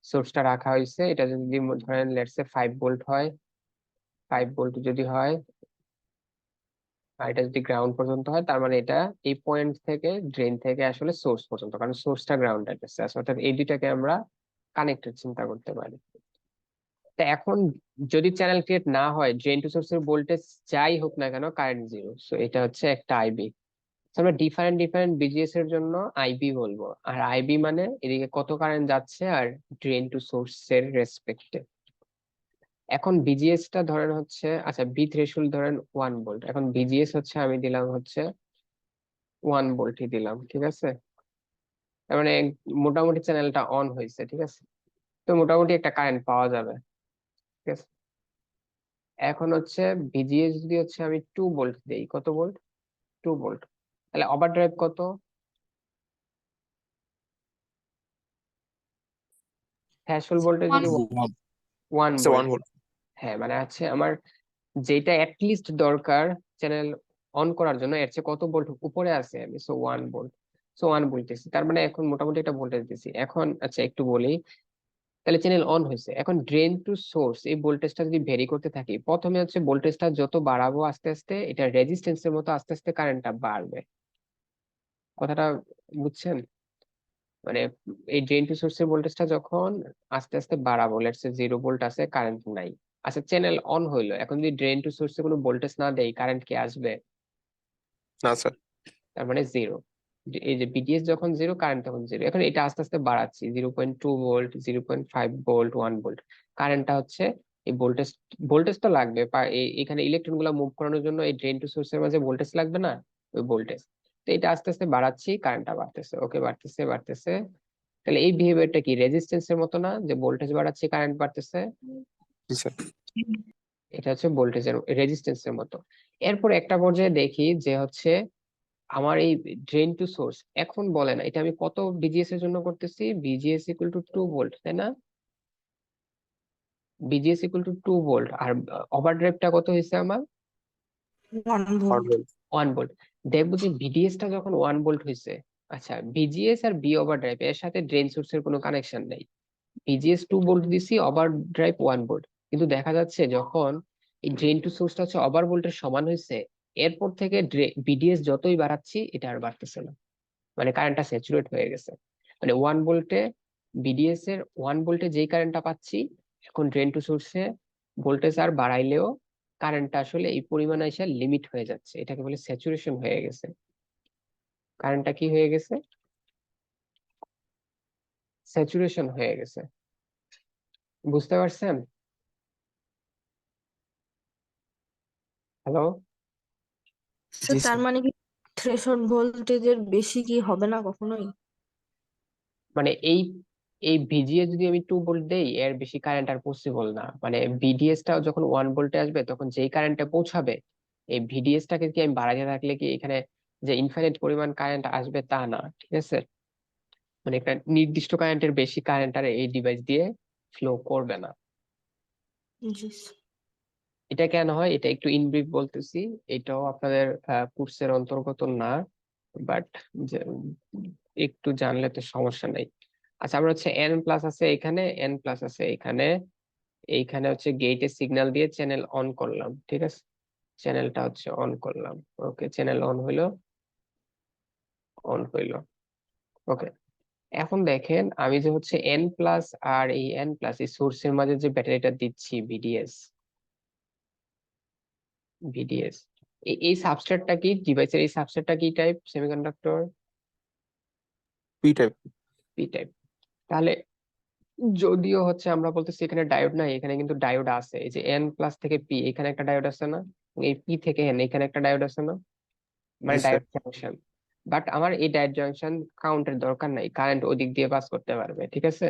Speaker 1: সোর্সটা রাখা হয়েছে এটা যদি ধরেন লেটস সে 5 ভোল্ট হয়, 5 ভোল্ট যদি হয়, আর এটা যদি গ্রাউন্ড পর্যন্ত হয়, তার মানে এটা এই পয়েন্ট থেকে ড্রেন থেকে আসলে সোর্স পর্যন্ত, কারণ সোর্সটা গ্রাউন্ডেড আছে, অর্থাৎ এই দুইটাকে আমরা কানেক্টেড চিন্তা করতে পারি। তা এখন যদি চ্যানেল ক্রিয়েট না হয়, ড্রেন টু সোর্সের ভোল্টেজ যাই হোক না কেন কারেন্ট জিরো, সো এটা হচ্ছে একটা আইবি। আমরা ডিফারেন্ট ডিফারেন্ট বিজিএস এর জন্য আইবি বলবো, আর আইবি মানে এদিকে কত কারেন্ট যাচ্ছে আর ড্রেন টু সোর্স এর রেসপেক্টে। এখন বিজিএস টা ধরেন হচ্ছে, আচ্ছা বি থ্রেশহোল্ড ধরেন 1 ভোল্ট, এখন বিজিএস হচ্ছে আমি দিলাম হচ্ছে 1 ভোল্টই দিলাম, ঠিক আছে। তার মানে মোটামুটি চ্যানেলটা অন হয়েছে, ঠিক আছে, তো মোটামুটি একটা কারেন্ট পাওয়া যাবে, ঠিক আছে। এখন হচ্ছে ভিজিএস যদি হচ্ছে আমি 2 ভোল্ট দেই, কত ভোল্ট? 2 ভোল্ট, তাহলে ওভার ড্রাইভ কত? থ্রেশহোল্ড ভোল্টেজ যদি
Speaker 4: 1
Speaker 1: ওয়ান
Speaker 3: আচ্ছা,
Speaker 1: ভোল্ট
Speaker 3: 1 ভোল্ট।
Speaker 1: হ্যাঁ মানে আছে আমার যেটা লিস্ট দরকার চ্যানেল অন করার জন্য, এর চেয়ে কত ভোল্ট উপরে আছে আমি, সো 1 ভোল্ট, সো 1 ভোল্ট দিচ্ছি, তার মানে এখন মোটামুটি একটা ভোল্টেজ দিচ্ছি। এখন আচ্ছা একটু বলি, তাহলে চ্যানেল অন হয়েছে, এখন ড্রেন টু সোর্স এই ভোল্টেজটা যদি ভেরি করতে থাকি, প্রথমে হচ্ছে ভোল্টেজটা যত বাড়াবো আস্তে আস্তে এটা রেজিস্ট্যান্সের মতো আস্তে আস্তে কারেন্টটা বাড়বে, কথাটা বুঝছেন? মানে এই ড্রেন টু সোর্সের ভোল্টেজটা যখন আস্তে আস্তে বাড়াবো, লেটস সে 0 ভোল্ট আছে, কারেন্ট নাই, আচ্ছা চ্যানেল অন হইলো, এখন যদি ড্রেন টু সোর্সে কোনো ভোল্টেজ না দেই, কারেন্ট কি আসবে?
Speaker 3: না স্যার।
Speaker 1: তার মানে জিরো। এই যে বিটিএস যখন জিরো, কারেন্ট তখন জিরো। এখন এটা আস্তে আস্তে বাড়াচ্ছি, 0.2 ভোল্ট, 0.5 ভোল্ট, 1 ভোল্ট, কারেন্টটা হচ্ছে এই ভোল্টেজ, ভোল্টেজ তো লাগবে এখানে ইলেকট্রন গুলা মুভ করানোর জন্য এই ড্রেন টু সোর্সের মাঝে ভোল্টেজ লাগবে না, ওই ভোল্টেজ। তো এটা আস্তে আস্তে বাড়াচ্ছি, কারেন্টটা বাড়তেছে, ওকে বাড়তেছে বাড়তেছে। তাহলে এই বিহেভিয়ারটা কি রেজিস্ট্যান্সের মতো না, যে ভোল্টেজ বাড়াচ্ছি কারেন্ট বাড়তেছে?
Speaker 3: জি স্যার।
Speaker 1: এটা হচ্ছে ভোল্টেজের রেজিস্ট্যান্সের মতো। এরপর একটা পর্যায়ে দেখি যে হচ্ছে আমার এই ড্রেন টু সোর্স, এখন বলেন এটা আমি কত বিজিএস এর জন্য করতেছি, বিজিএস ইকুয়াল টু 2 ভোল্ট, তাই না? বিজিএস ইকুয়াল টু 2 ভোল্ট, আর ওভারড্রাইভটা কত হয়েছে আমার?
Speaker 4: 1
Speaker 3: 1
Speaker 4: ভোল্ট।
Speaker 3: ভোল্ট।
Speaker 1: 1 ভোল্ট। দেখবো যে বিডিএস টা যখন 1 ভোল্ট হয়েছে, আচ্ছা বিজিএস আর বি ওভারড্রাইভ এর সাথে ড্রেন সোর্স এর কোনো কানেকশন নেই, বিজিএস 2 ভোল্ট দিছি, ওভারড্রাইভ 1 ভোল্ট, কিন্তু দেখা যাচ্ছে যখন এই ড্রেন টু সোর্সটা হচ্ছে ওভার ভোল্টের সমান হয়েছে, এরপর থেকে বিডিএস যতই বাড়াচ্ছি এটা আর বাড়তেছে না, মানে কারেন্টটা স্যাচুরেট হয়ে গেছে। মানে 1 ভোল্টে বিডিএস এর 1 ভোল্টে যেই কারেন্টটা পাচ্ছি, এখন ড্রেন টু সোর্সে ভোল্টেজ আর বাড়াইলেও কারেন্টটা আসলে এই পরিমাণে এসে লিমিট হয়ে যাচ্ছে, এটাকে বলে স্যাচুরেশন হয়ে গেছে। কারেন্টটা কি হয়ে গেছে? স্যাচুরেশন হয়ে গেছে, বুঝতে পারছেন?
Speaker 3: জি
Speaker 2: স্যার তার
Speaker 3: স্যার।
Speaker 2: মানে কি থ্রেশহোল্ড ভোল্টেজের বেশি কি হবে না কখনোই?
Speaker 1: মানে এই এই ভিজিএ যদি আমি 2 ভোল্ট দেই, এর বেশি কারেন্ট আর পসিবল না, মানে বিডিএস টা যখন 1 ভোল্টে আসবে তখন যেই কারেন্টে পৌঁছাবে, এই ভিডিএস টাকে কি আমি বাড়াতে থাকলে কি এখানে যে ইনফাইনাইট পরিমাণ কারেন্ট আসবে তা না, ঠিক আছে। মানে একটা নির্দিষ্ট কারেন্টের বেশি কারেন্ট আর এই ডিভাইস দিয়ে ফ্লো করবে না।
Speaker 2: জি
Speaker 1: এটা কেন হয় এটা একটু ইনব্রিফ বলতেছি, এটাও আপনাদের কোর্সের অন্তর্গত না, বাট একটু জানলে তো সমস্যা নেই। আচ্ছা আমরা হচ্ছে এন প্লাস আছে এখানে, এন প্লাস আছে এখানে, এইখানে হচ্ছে গেটে সিগন্যাল দিয়ে চ্যানেল অন করলাম, ঠিক আছে, চ্যানেলটা হচ্ছে অন করলাম, ওকে চ্যানেল অন হইলো, অন হইলো। ওকে, এখন দেখেন আমি যে হচ্ছে এন প্লাস আর এই এন প্লাস এই সোর্সের মাঝে যে ব্যাটারিটা দিচ্ছি ভিডিএস ভিডিএস এই সাবস্ট্রেটটা কি, ডিভাইসের এই সাবস্ট্রেটটা কি type? Semiconductor
Speaker 3: P type.
Speaker 1: P type. তাহলে যদিও হচ্ছে আমরা বলতেছি এখানে ডায়োড নাই, এখানে কিন্তু ডায়োড আছে। এই যে এন প্লাস থেকে পি, এখানে একটা ডায়োড আছে না? এই পি থেকে এন, এখানে একটা ডায়োড আছে না? মানে
Speaker 3: জি স্যার।
Speaker 1: Diode junction. বাট আমার এই ডায়োড জাংশন কাউন্টের দরকার নাই, কারেন্ট ওদিক দিয়ে পাস করতে পারবে, ঠিক আছে?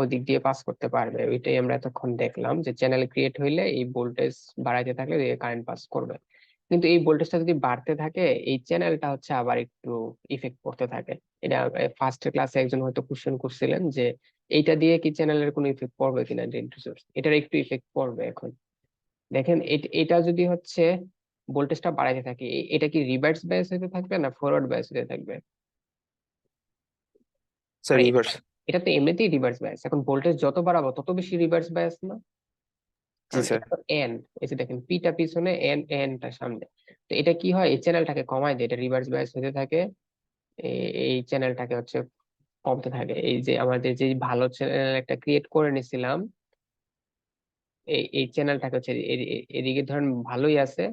Speaker 1: ওদিক দিয়ে পাস করতে পারবে, ওইটাই আমরা এতক্ষণ দেখলাম যে চ্যানেল ক্রিয়েট হইলে এই ভোল্টেজ বাড়াইতে থাকলে কারেন্ট পাস করবে। কিন্তু এই ভোল্টেজটা যদি বাড়তে থাকে, এই চ্যানেলটা হচ্ছে আবার একটু ইফেক্ট করতে থাকে। এটা ফার্স্ট ক্লাসে একজন হয়তো কোশ্চেন করছিলেন যে এইটা দিয়ে কি চ্যানেলের কোনো ইফেক্ট পড়বে কিনা ড্রেন টু সোর্স, এটার একটু ইফেক্ট পড়বে। এখন দেখেন এটা যদি হচ্ছে ভোল্টেজটা বাড়াইতে থাকে, এটা কি রিভার্স বায়াস হতে থাকবে না ফরওয়ার্ড বায়াস হতে থাকবে?
Speaker 3: স্যার
Speaker 1: মানে
Speaker 3: রিভার্স।
Speaker 1: এটা তো এমনিতেই রিভার্স বায়াস, এখন ভোল্টেজ যত বাড়াবো তত বেশি রিভার্স বায়াস না?
Speaker 3: জি
Speaker 1: কারণ
Speaker 3: স্যার।
Speaker 1: এটা তো এন, এই যে দেখেন পিটা পিছনে এন এনটা সামনে। তো এটা কি হয়, এই চ্যানেলটাকে কমায় দেয়, এটা রিভার্স বায়াস হতে থাকে। এই চ্যানেলটাকে হচ্ছে কমতে থাকে। এই যে আমাদের যে ভালো চ্যানেল একটা ক্রিয়েট করে নিছিলাম, এই চ্যানেলটাকে হচ্ছে এদিকে ধরেন ভালোই আছে,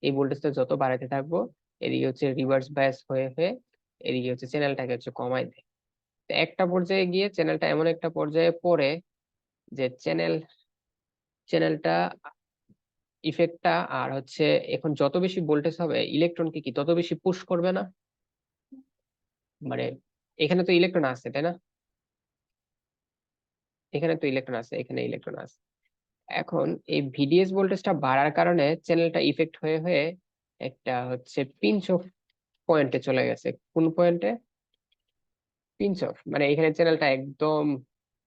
Speaker 1: এই ভোল্টেজটা যত বাড়াতে থাকবো এদিকে হচ্ছে রিভার্স বায়াস হয়ে হয়ে এদিকে হচ্ছে চ্যানেলটাকে হচ্ছে কমায় দেয়। তো একটা পর্যায়ে গিয়ে চ্যানেলটা এমন একটা পর্যায়ে পড়ে যে চ্যানেলটা ইফেক্টটা আর হচ্ছে এখন যত বেশি ভোল্টেজ হবে ইলেকট্রনকে কি তত বেশি পুশ করবে না? মানে এখানে তো ইলেকট্রন আছে তাই না? এখানে তো ইলেকট্রন আছে, এখানে ইলেকট্রন আছে। এখন এই ভিডিএস ভোল্টেজটা বাড়ার কারণে চ্যানেলটা ইফেক্ট হয়ে হয়ে একটা হচ্ছে পিঞ্চ অফ পয়েন্টে চলে গেছে। কোন পয়েন্টে? পিঞ্চ অফ, মানে এখানে চ্যানেলটা একদম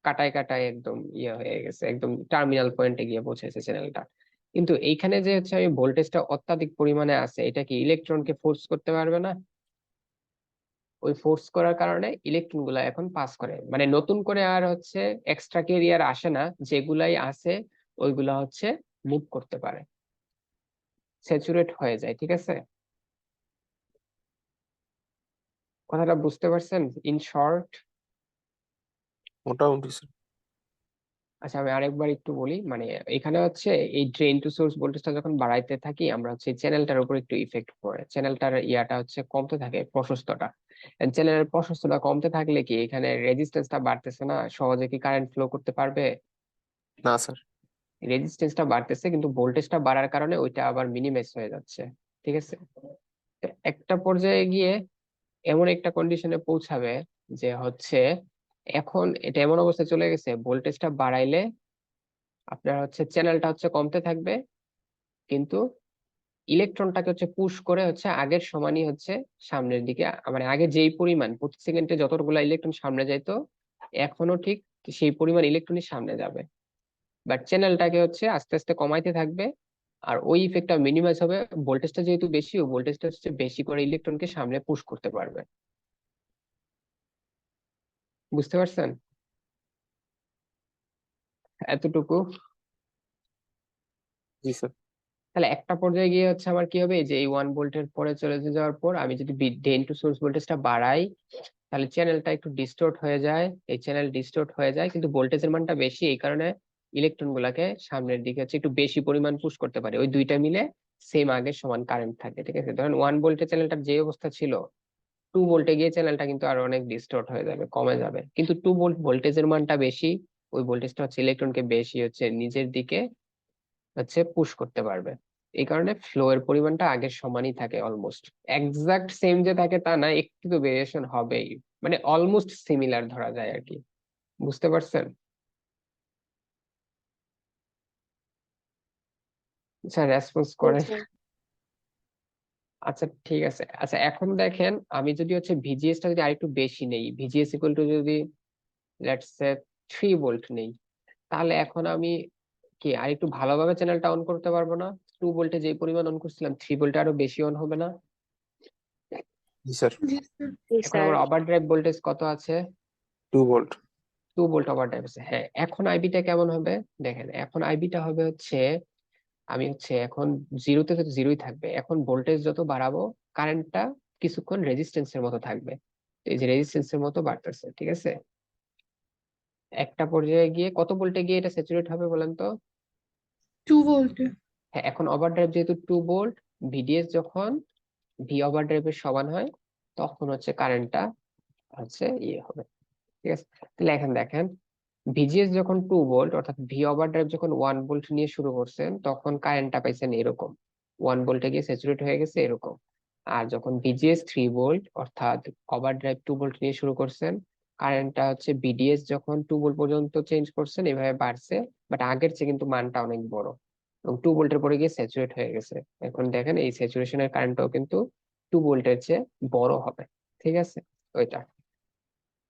Speaker 1: কাটায় কাটায় একদম ইয়ে হয়ে গেছে, একদম টার্মিনাল পয়েন্টে গিয়ে পৌঁছেছে চ্যানেলটা। কিন্তু এইখানে যে হচ্ছে আমি ভোল্টেজটা অত্যাধিক পরিমাণে আছে, এটা কি ইলেকট্রনকে ফোর্স করতে পারবে না? ওই ফোর্স করার কারণে ইলেকট্রন গুলা এখন পাস করে, মানে নতুন করে আর হচ্ছে এক্সট্রা কেরিয়ার আসে না, যেগুলাই আছে ওইগুলা হচ্ছে মুভ করতে পারে, স্যাচুরেট হয়ে যায়, ঠিক আছে? কথাটা বুঝতে পারছেন ইন শর্ট?
Speaker 3: মোটামুটি স্যার।
Speaker 1: আচ্ছা আমি আরেকবার একটু বলি, মানে এখানে হচ্ছে এই ড্রেন টু সোর্স ভোল্টেজটা যখন বাড়াইতে থাকি আমরা হচ্ছে চ্যানেলটার উপর একটু ইফেক্ট পড়ে, চ্যানেলটার ইয়াটা হচ্ছে কমতে থাকে, প্রশস্ততা। চ্যানেলের প্রশস্ততা কমতে থাকলে কি এখানে রেজিস্ট্যান্সটা বাড়তেছে না, সহজে কি কারেন্ট ফ্লো করতে পারবে?
Speaker 3: না স্যার।
Speaker 1: রেজিস্ট্যান্সটা বাড়তেছে কিন্তু ভোল্টেজটা বাড়ার কারণে ওইটা আবার মিনিমাইজ হয়ে যাচ্ছে, ঠিক আছে? তো একটা পর্যায়ে গিয়ে এমন একটা কন্ডিশনে পৌঁছাবে যে হচ্ছে এখন এটা এমন অবস্থায় চলে গেছে, ভোল্টেজটা বাড়াইলে আপনার হচ্ছে চ্যানেলটা হচ্ছে কমতে থাকবে, কিন্তু ইলেকট্রনটাকে হচ্ছে পুশ করে হচ্ছে আগের সমানই হচ্ছে সামনের দিকে, মানে আগে যেই পরিমাণ প্রতি সেকেন্ডে যতগুলা ইলেকট্রন সামনে যাইতো এখনো ঠিক সেই পরিমাণ ইলেকট্রনই সামনে যাবে। বাট চ্যানেলটাকে হচ্ছে আস্তে আস্তে কমাইতে থাকবে, আর ওই ইফেক্টটা মিনিমাইজ হবে। ভোল্টেজটা যেহেতু বেশি, ও ভোল্টেজটা হচ্ছে বেশি করে ইলেকট্রনকে সামনে পুশ করতে পারবে। বুঝতে পারছেন এতটুকু?
Speaker 3: জি স্যার।
Speaker 1: তাহলে একটা পর্যায়ে গিয়ে হচ্ছে আমার কি হবে, এই যে এই 1 ভোল্টের পরে চলে যাওয়ার পর আমি যদি ড্রেন টু সোর্স ভোল্টেজটা বাড়াই, তাহলে চ্যানেলটা একটু ডিস্টোর্ট হয়ে যায়, এই চ্যানেল ডিস্টোর্ট হয়ে যায়, কিন্তু ভোল্টেজের মানটা বেশি, এই কারণে ইলেকট্রন গুলাকে সামনের দিকে হচ্ছে একটু বেশি পরিমাণ পুশ করতে পারে, ওই দুইটা মিলে সেম আগের সমান কারেন্ট থাকে, ঠিক আছে? ধরেন 1 ভোল্টের চ্যানেলটার যে অবস্থা ছিল, 2 ভোল্টে গিয়ে চ্যানেলটা কিন্তু আরো অনেক ডিস্টোর্ট হয়ে যাবে, কমে যাবে। কিন্তু 2 ভোল্ট ভোল্টেজের মানটা বেশি, ওই ভোল্টেজটা হচ্ছে ইলেকট্রনকে বেশি হচ্ছে নিজের দিকে হচ্ছে পুশ করতে পারবে। এই কারণে ফ্লো এর পরিমাণটা আগের সমানই থাকে, অলমোস্ট এক্সাক্ট সেম যে থাকে তা না, একটু তো ভেরিয়েশন হবেই, মানে অলমোস্ট সিমিলার ধরা যায় আর কি। বুঝতে পারছেন? আচ্ছা রেসপন্স করে। আচ্ছা ঠিক আছে। আচ্ছা এখন দেখেন আমি যদি হচ্ছে ভিজিএস টা যদি আরেকটু বেশি নেই, ভিজিএস ইকুয়াল টু যদি লেটস সে 3 ভোল্ট নেই, তাহলে এখন আমি কি আরেকটু ভালোভাবে চ্যানেলটা অন করতে পারবো না? 2 ভোল্টে যে পরিমাণ অন করছিলাম 3 ভোল্টে আরো বেশি অন হবে না?
Speaker 3: জি স্যার।
Speaker 1: এখন আমার ওভার ড্রাইভ ভোল্টেজ কত আছে?
Speaker 3: 2 ভোল্ট।
Speaker 1: 2 ভোল্ট ওভার ড্রাইভ আছে, হ্যাঁ। এখন আইবিটা কেমন হবে দেখেন, এখন আইবিটা হবে হচ্ছে আমি হচ্ছে এখন জিরোতে তো জিরোই থাকবে, এখন ভোল্টেজ যত বাড়াবো কারেন্টটা কিছুক্ষণ রেজিস্ট্যান্সের মতো থাকবে, এই যে রেজিস্ট্যান্সের মতো বাড়তেছে, ঠিক আছে। একটা পর্যায়ে গিয়ে কত ভোল্টে গিয়ে এটা স্যাচুরেট হবে বলেন তো?
Speaker 4: 2 ভোল্ট।
Speaker 1: হ্যাঁ, এখন ওভারড্রাইভ যেহেতু 2 ভোল্ট, ভিডিএস যখন ভি ওভারড্রাইভের সমান হয় তখন হচ্ছে কারেন্টটা হচ্ছে ইয়ে হবে, ঠিক আছে। তাহলে এখন দেখেন, ভিজিএস যখন 2 ভোল্ট অর্থাৎ ভি ওভারড্রাইভ যখন 1 ভোল্ট নিয়ে শুরু করছেন তখন কারেন্টটা পাইছেন এরকম, 1 ভোল্টে গিয়ে স্যাচুরেট হয়ে গেছে এরকম। আর যখন ভিজিএস 3 ভোল্ট অর্থাৎ ওভারড্রাইভ 2 ভোল্ট নিয়ে শুরু করছেন, কারেন্টটা হচ্ছে বিডিএস যখন 2 ভোল্ট পর্যন্ত চেঞ্জ করছেন এভাবে বাড়ছে, বাট আগের চেয়ে কিন্তু মানটা অনেক বড় এবং 2 ভোল্টের পরে গিয়ে স্যাচুরেট হয়ে গেছে। এখন দেখেন এই স্যাচুরেশনের কারেন্টটাও কিন্তু 2 ভোল্টের চেয়ে বড় হবে, ঠিক আছে ওইটা।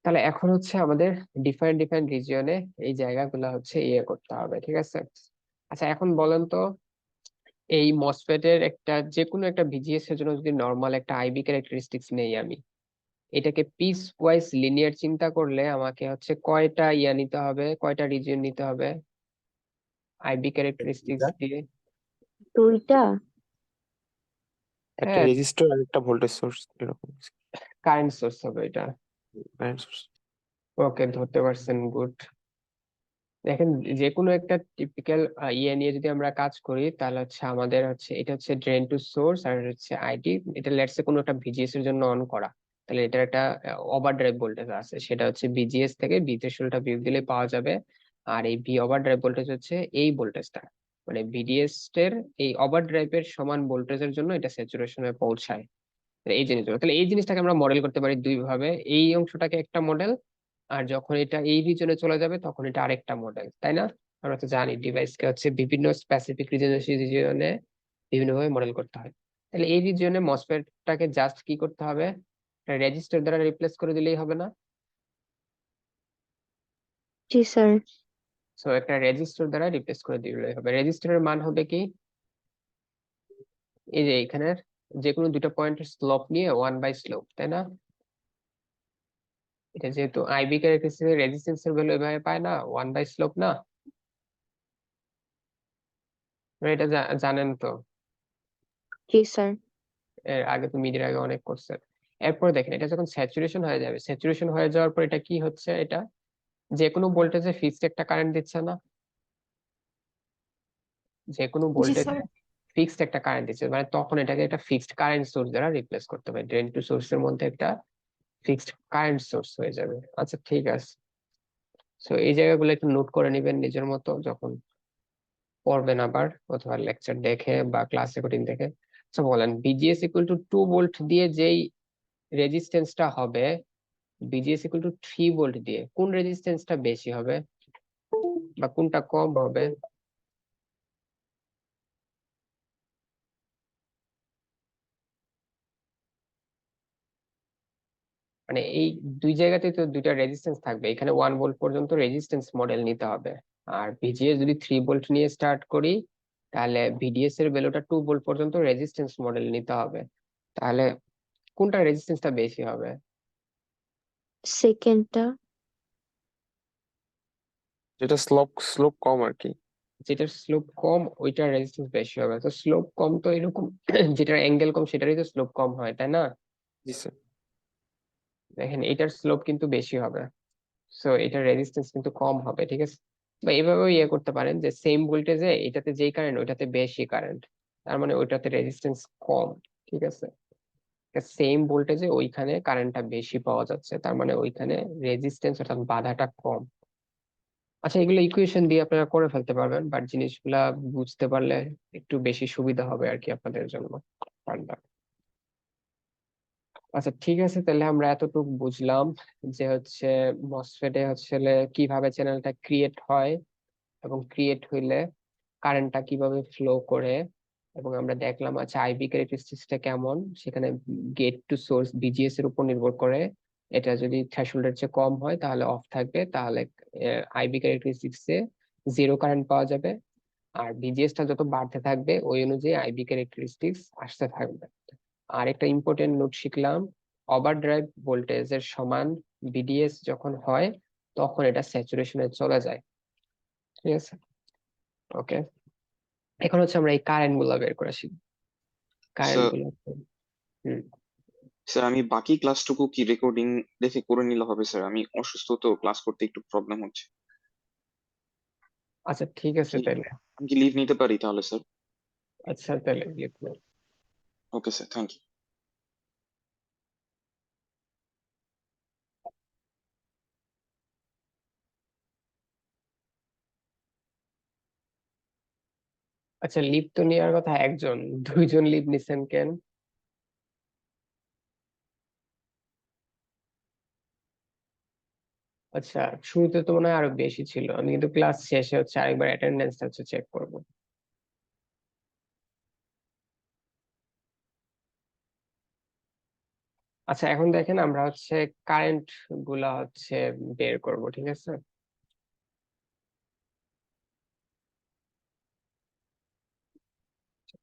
Speaker 1: তাহলে এখন হচ্ছে আমাদের ডিফারেন্ট ডিফারেন্ট রিজিয়নে এই জায়গাগুলো হচ্ছে ইয়ে করতে হবে, ঠিক আছে। আচ্ছা এখন বলেন তো, এই মসফেটের একটা যে কোনো একটা ভিজিএস এর জন্য যদি নর্মাল একটা আইবি ক্যারেক্টারিস্টিক্স নেই আমি, এটাকে পিস ওয়াইজ লিনিয়ার চিন্তা করলে আমাকে হচ্ছে কয়টা ইয়া নিতে হবে, কয়টা রিজিয়ন নিতে হবে আইবি ক্যারেক্টারিস্টিক্স দিয়ে?
Speaker 2: 2টা।
Speaker 3: একটা
Speaker 1: হ্যাঁ,
Speaker 3: রেজিস্টার আর একটা ভোল্টেজ সোর্স এরকম
Speaker 1: কারেন্ট সোর্স হবে এটা।
Speaker 3: Current source.
Speaker 1: ওকে, ধরতে পারছেন, গুড। দেখেন, যে কোনো একটা টিপিক্যাল ইয়ে নিয়ে যদি আমরা কাজ করি তাহলে হচ্ছে আমাদের হচ্ছে এটা হচ্ছে ড্রেন টু সোর্স আর হচ্ছে আইডি, এটা লেটস কোনো একটা ভিজিএস এর জন্য অন করা, তাহলে এটার একটা ওভারড্রাইভ ভোল্টেজ আছে, সেটা হচ্ছে ভিজিএস থেকে ভি থ্রেশহোল্ডটা বিয়োগ দিলে পাওয়া যাবে। আর এই ভি ওভারড্রাইভ ভোল্টেজ হচ্ছে এই ভোল্টেজটা, মানে ভিডিএস এর এই ওভারড্রাইভের সমান ভোল্টেজের জন্য এটা স্যাচুরেশনে পৌঁছায়। তাহলে এই জিনিসগুলো, তাহলে এই জিনিসটাকে আমরা মডেল করতে পারি দুই ভাবে, এই অংশটাকে একটা মডেল, আর যখন এটা এই রিজনে চলে যাবে তখন এটা আরেকটা মডেল, তাই না? আমরা তো জানি ডিভাইসকে হচ্ছে বিভিন্ন স্পেসিফিক রিজনে বিভিন্ন ভাবে মডেল করতে হয়। তাহলে এই রিজনে মসফেটটাকে জাস্ট কি করতে হবে, রেজিস্টার দ্বারা রিপ্লেস করে দিলেই হবে না?
Speaker 2: জি স্যার।
Speaker 1: সো একটা রেজিস্টার দ্বারা রিপ্লেস করে দিলেই হবে। রেজিস্টারের মান হবে কি, এই যে এখানে যে কোনো দুটো পয়েন্টের স্লোপ নিয়ে 1/স্লোপ, তাই না? এটা যেহেতু আইবি ক্যারেক্টারিস্টিক রেজিস্ট্যান্সের ভ্যালু এভাবে পায় না, 1/স্লোপ না? আপনারা এটা জানেন তো,
Speaker 2: জি স্যার।
Speaker 1: এর আগে তো মিডিয়ার আগে অনেক করছেন। এরপর দেখেন এটা যখন স্যাচুরেশন হয়ে যাবে, স্যাচুরেশন হয়ে যাওয়ার পর এটা কি হচ্ছে, এটা যে কোনো ভোল্টেজে ফিক্সড একটা কারেন্ট দিচ্ছে না? যে কোনো
Speaker 4: জি
Speaker 1: ভোল্টেজে
Speaker 4: স্যার।
Speaker 1: ফিক্সড একটা কারেন্ট দিচ্ছে, মানে তখন এটাকে একটা ফিক্সড কারেন্ট সোর্স দ্বারা রিপ্লেস করতে হবে, ড্রেন টু সোর্সের মধ্যে একটা ফিক্সড কারেন্ট সোর্স হয়ে যাবে। আচ্ছা ঠিক আছে, সো এই জায়গাগুলো একটু নোট করে নেবেন নিজের মতো যখন পড়বেন আবার, অথবা লেকচার দেখে বা ক্লাস রেকর্ডিং দেখে। আচ্ছা বলেন, বিজিএস ইকুয়াল টু 2 ভোল্ট দিয়ে যেই রেজিস্ট্যান্সটা হবে, বিজিএস ইকুয়াল টু 3 ভোল্ট দিয়ে কোন রেজিস্ট্যান্সটা বেশি হবে বা কোনটা কম হবে? মানে এই দুই জায়গাতে তো দুইটা রেজিস্ট্যান্স থাকবে, এখানে 1 ভোল্ট পর্যন্ত রেজিস্ট্যান্স মডেল নিতে হবে। আর ভিজিএস যদি 3 ভোল্ট নিয়ে স্টার্ট করি তাহলে ভিডিএস এর ভ্যালুটা 2 ভোল্ট পর্যন্ত রেজিস্ট্যান্স মডেল নিতে হবে। তাহলে কোনটা রেজিস্ট্যান্সটা বেশি হবে?
Speaker 2: সেকেন্ডটা।
Speaker 3: যেটা স্লোপ স্লোপ কম আর কি।
Speaker 1: যেটার স্লোপ কম ওইটার রেজিস্ট্যান্স বেশি হবে। তো স্লোপ কম তো এরকম যেটার অ্যাঙ্গেল কম সেটারই তো স্লোপ কম হয়, তাই না?
Speaker 3: জি স্যার।
Speaker 1: দেখেন এটার স্লোপ কিন্তু বেশি হবে, সো এটার রেজিস্ট্যান্স কিন্তু কম হবে, ঠিক আছে। বা এভাবেও ইয়ে করতে পারেন যে সেম ভোল্টেজে এটাতে যেই কারেন্ট ওইটাতে বেশি কারেন্ট, তার মানে ওইটাতে রেজিস্ট্যান্স কম, ঠিক আছে। সেম ভোল্টেজে ওইখানে কারেন্টটা বেশি পাওয়া যাচ্ছে, তার মানে ওইখানে রেজিস্ট্যান্স অর্থাৎ বাধাটা কম। আচ্ছা এগুলো ইকুয়েশন দিয়ে আপনারা করে ফেলতে পারবেন, বাট জিনিসগুলা বুঝতে পারলে একটু বেশি সুবিধা হবে আর কি আপনাদের জন্য। আচ্ছা ঠিক আছে, তাহলে আমরা এতটুকু বুঝলাম যে হচ্ছে মসফেটে হচ্ছে কিভাবে চ্যানেলটা ক্রিয়েট হয় এবং ক্রিয়েট হইলে কারেন্টটা কিভাবে ফ্লো করে, এবং আমরা দেখলাম আচ্ছা আইবি ক্যারেক্টারিস্টিক্সটা কেমন, সেখানে গেট টু সোর্স বিজিএস এর উপর নির্ভর করে, এটা যদি থ্রেশহোল্ডের চেয়ে কম হয় তাহলে অফ থাকবে, তাহলে আইবি ক্যারেক্টারিস্টিক্স এ জিরো কারেন্ট পাওয়া যাবে। আর বিজিএস টা যত বাড়তে থাকবে ওই অনুযায়ী আইবি ক্যারেক্টারিস্টিক্স আসতে থাকবে। আর একটা ইম্পর্টেন্ট নোট শিখলাম, ওভারড্রাইভ ভোল্টেজের সমান বিডিএস যখন হয় তখন এটা স্যাচুরেশনে চলে যায়, ঠিক আছে। ওকে, এখন হচ্ছে আমরা এই কারেন্ট গুলা বের করা শিখব, কারেন্ট
Speaker 3: স্যার
Speaker 1: গুলো। হুম,
Speaker 5: স্যার আমি বাকি ক্লাসটুকু কি রেকর্ডিং দেখে করে নিলে হবে স্যার? আমি অসুস্থ তো, ক্লাস করতে একটু প্রবলেম হচ্ছে।
Speaker 1: আচ্ছা ঠিক আছে
Speaker 5: কি
Speaker 1: তাহলে।
Speaker 5: আমি কি লিভ নিতে পারি তাহলে স্যার?
Speaker 1: আচ্ছা তাহলে লিখব।
Speaker 5: Okay sir, thank you.
Speaker 1: আচ্ছা লিভ তো নেওয়ার কথা একজন, দুইজন লিভ নিছেন কেন? আচ্ছা শুরুতে তো মনে হয় আরো বেশি ছিল, আমি কিন্তু ক্লাস শেষে হচ্ছে আরেকবার অ্যাটেন্ডেন্স হচ্ছে চেক করব। আচ্ছা এখন দেখেন আমরা হচ্ছে কারেন্ট গুলা হচ্ছে বের করব, ঠিক আছে?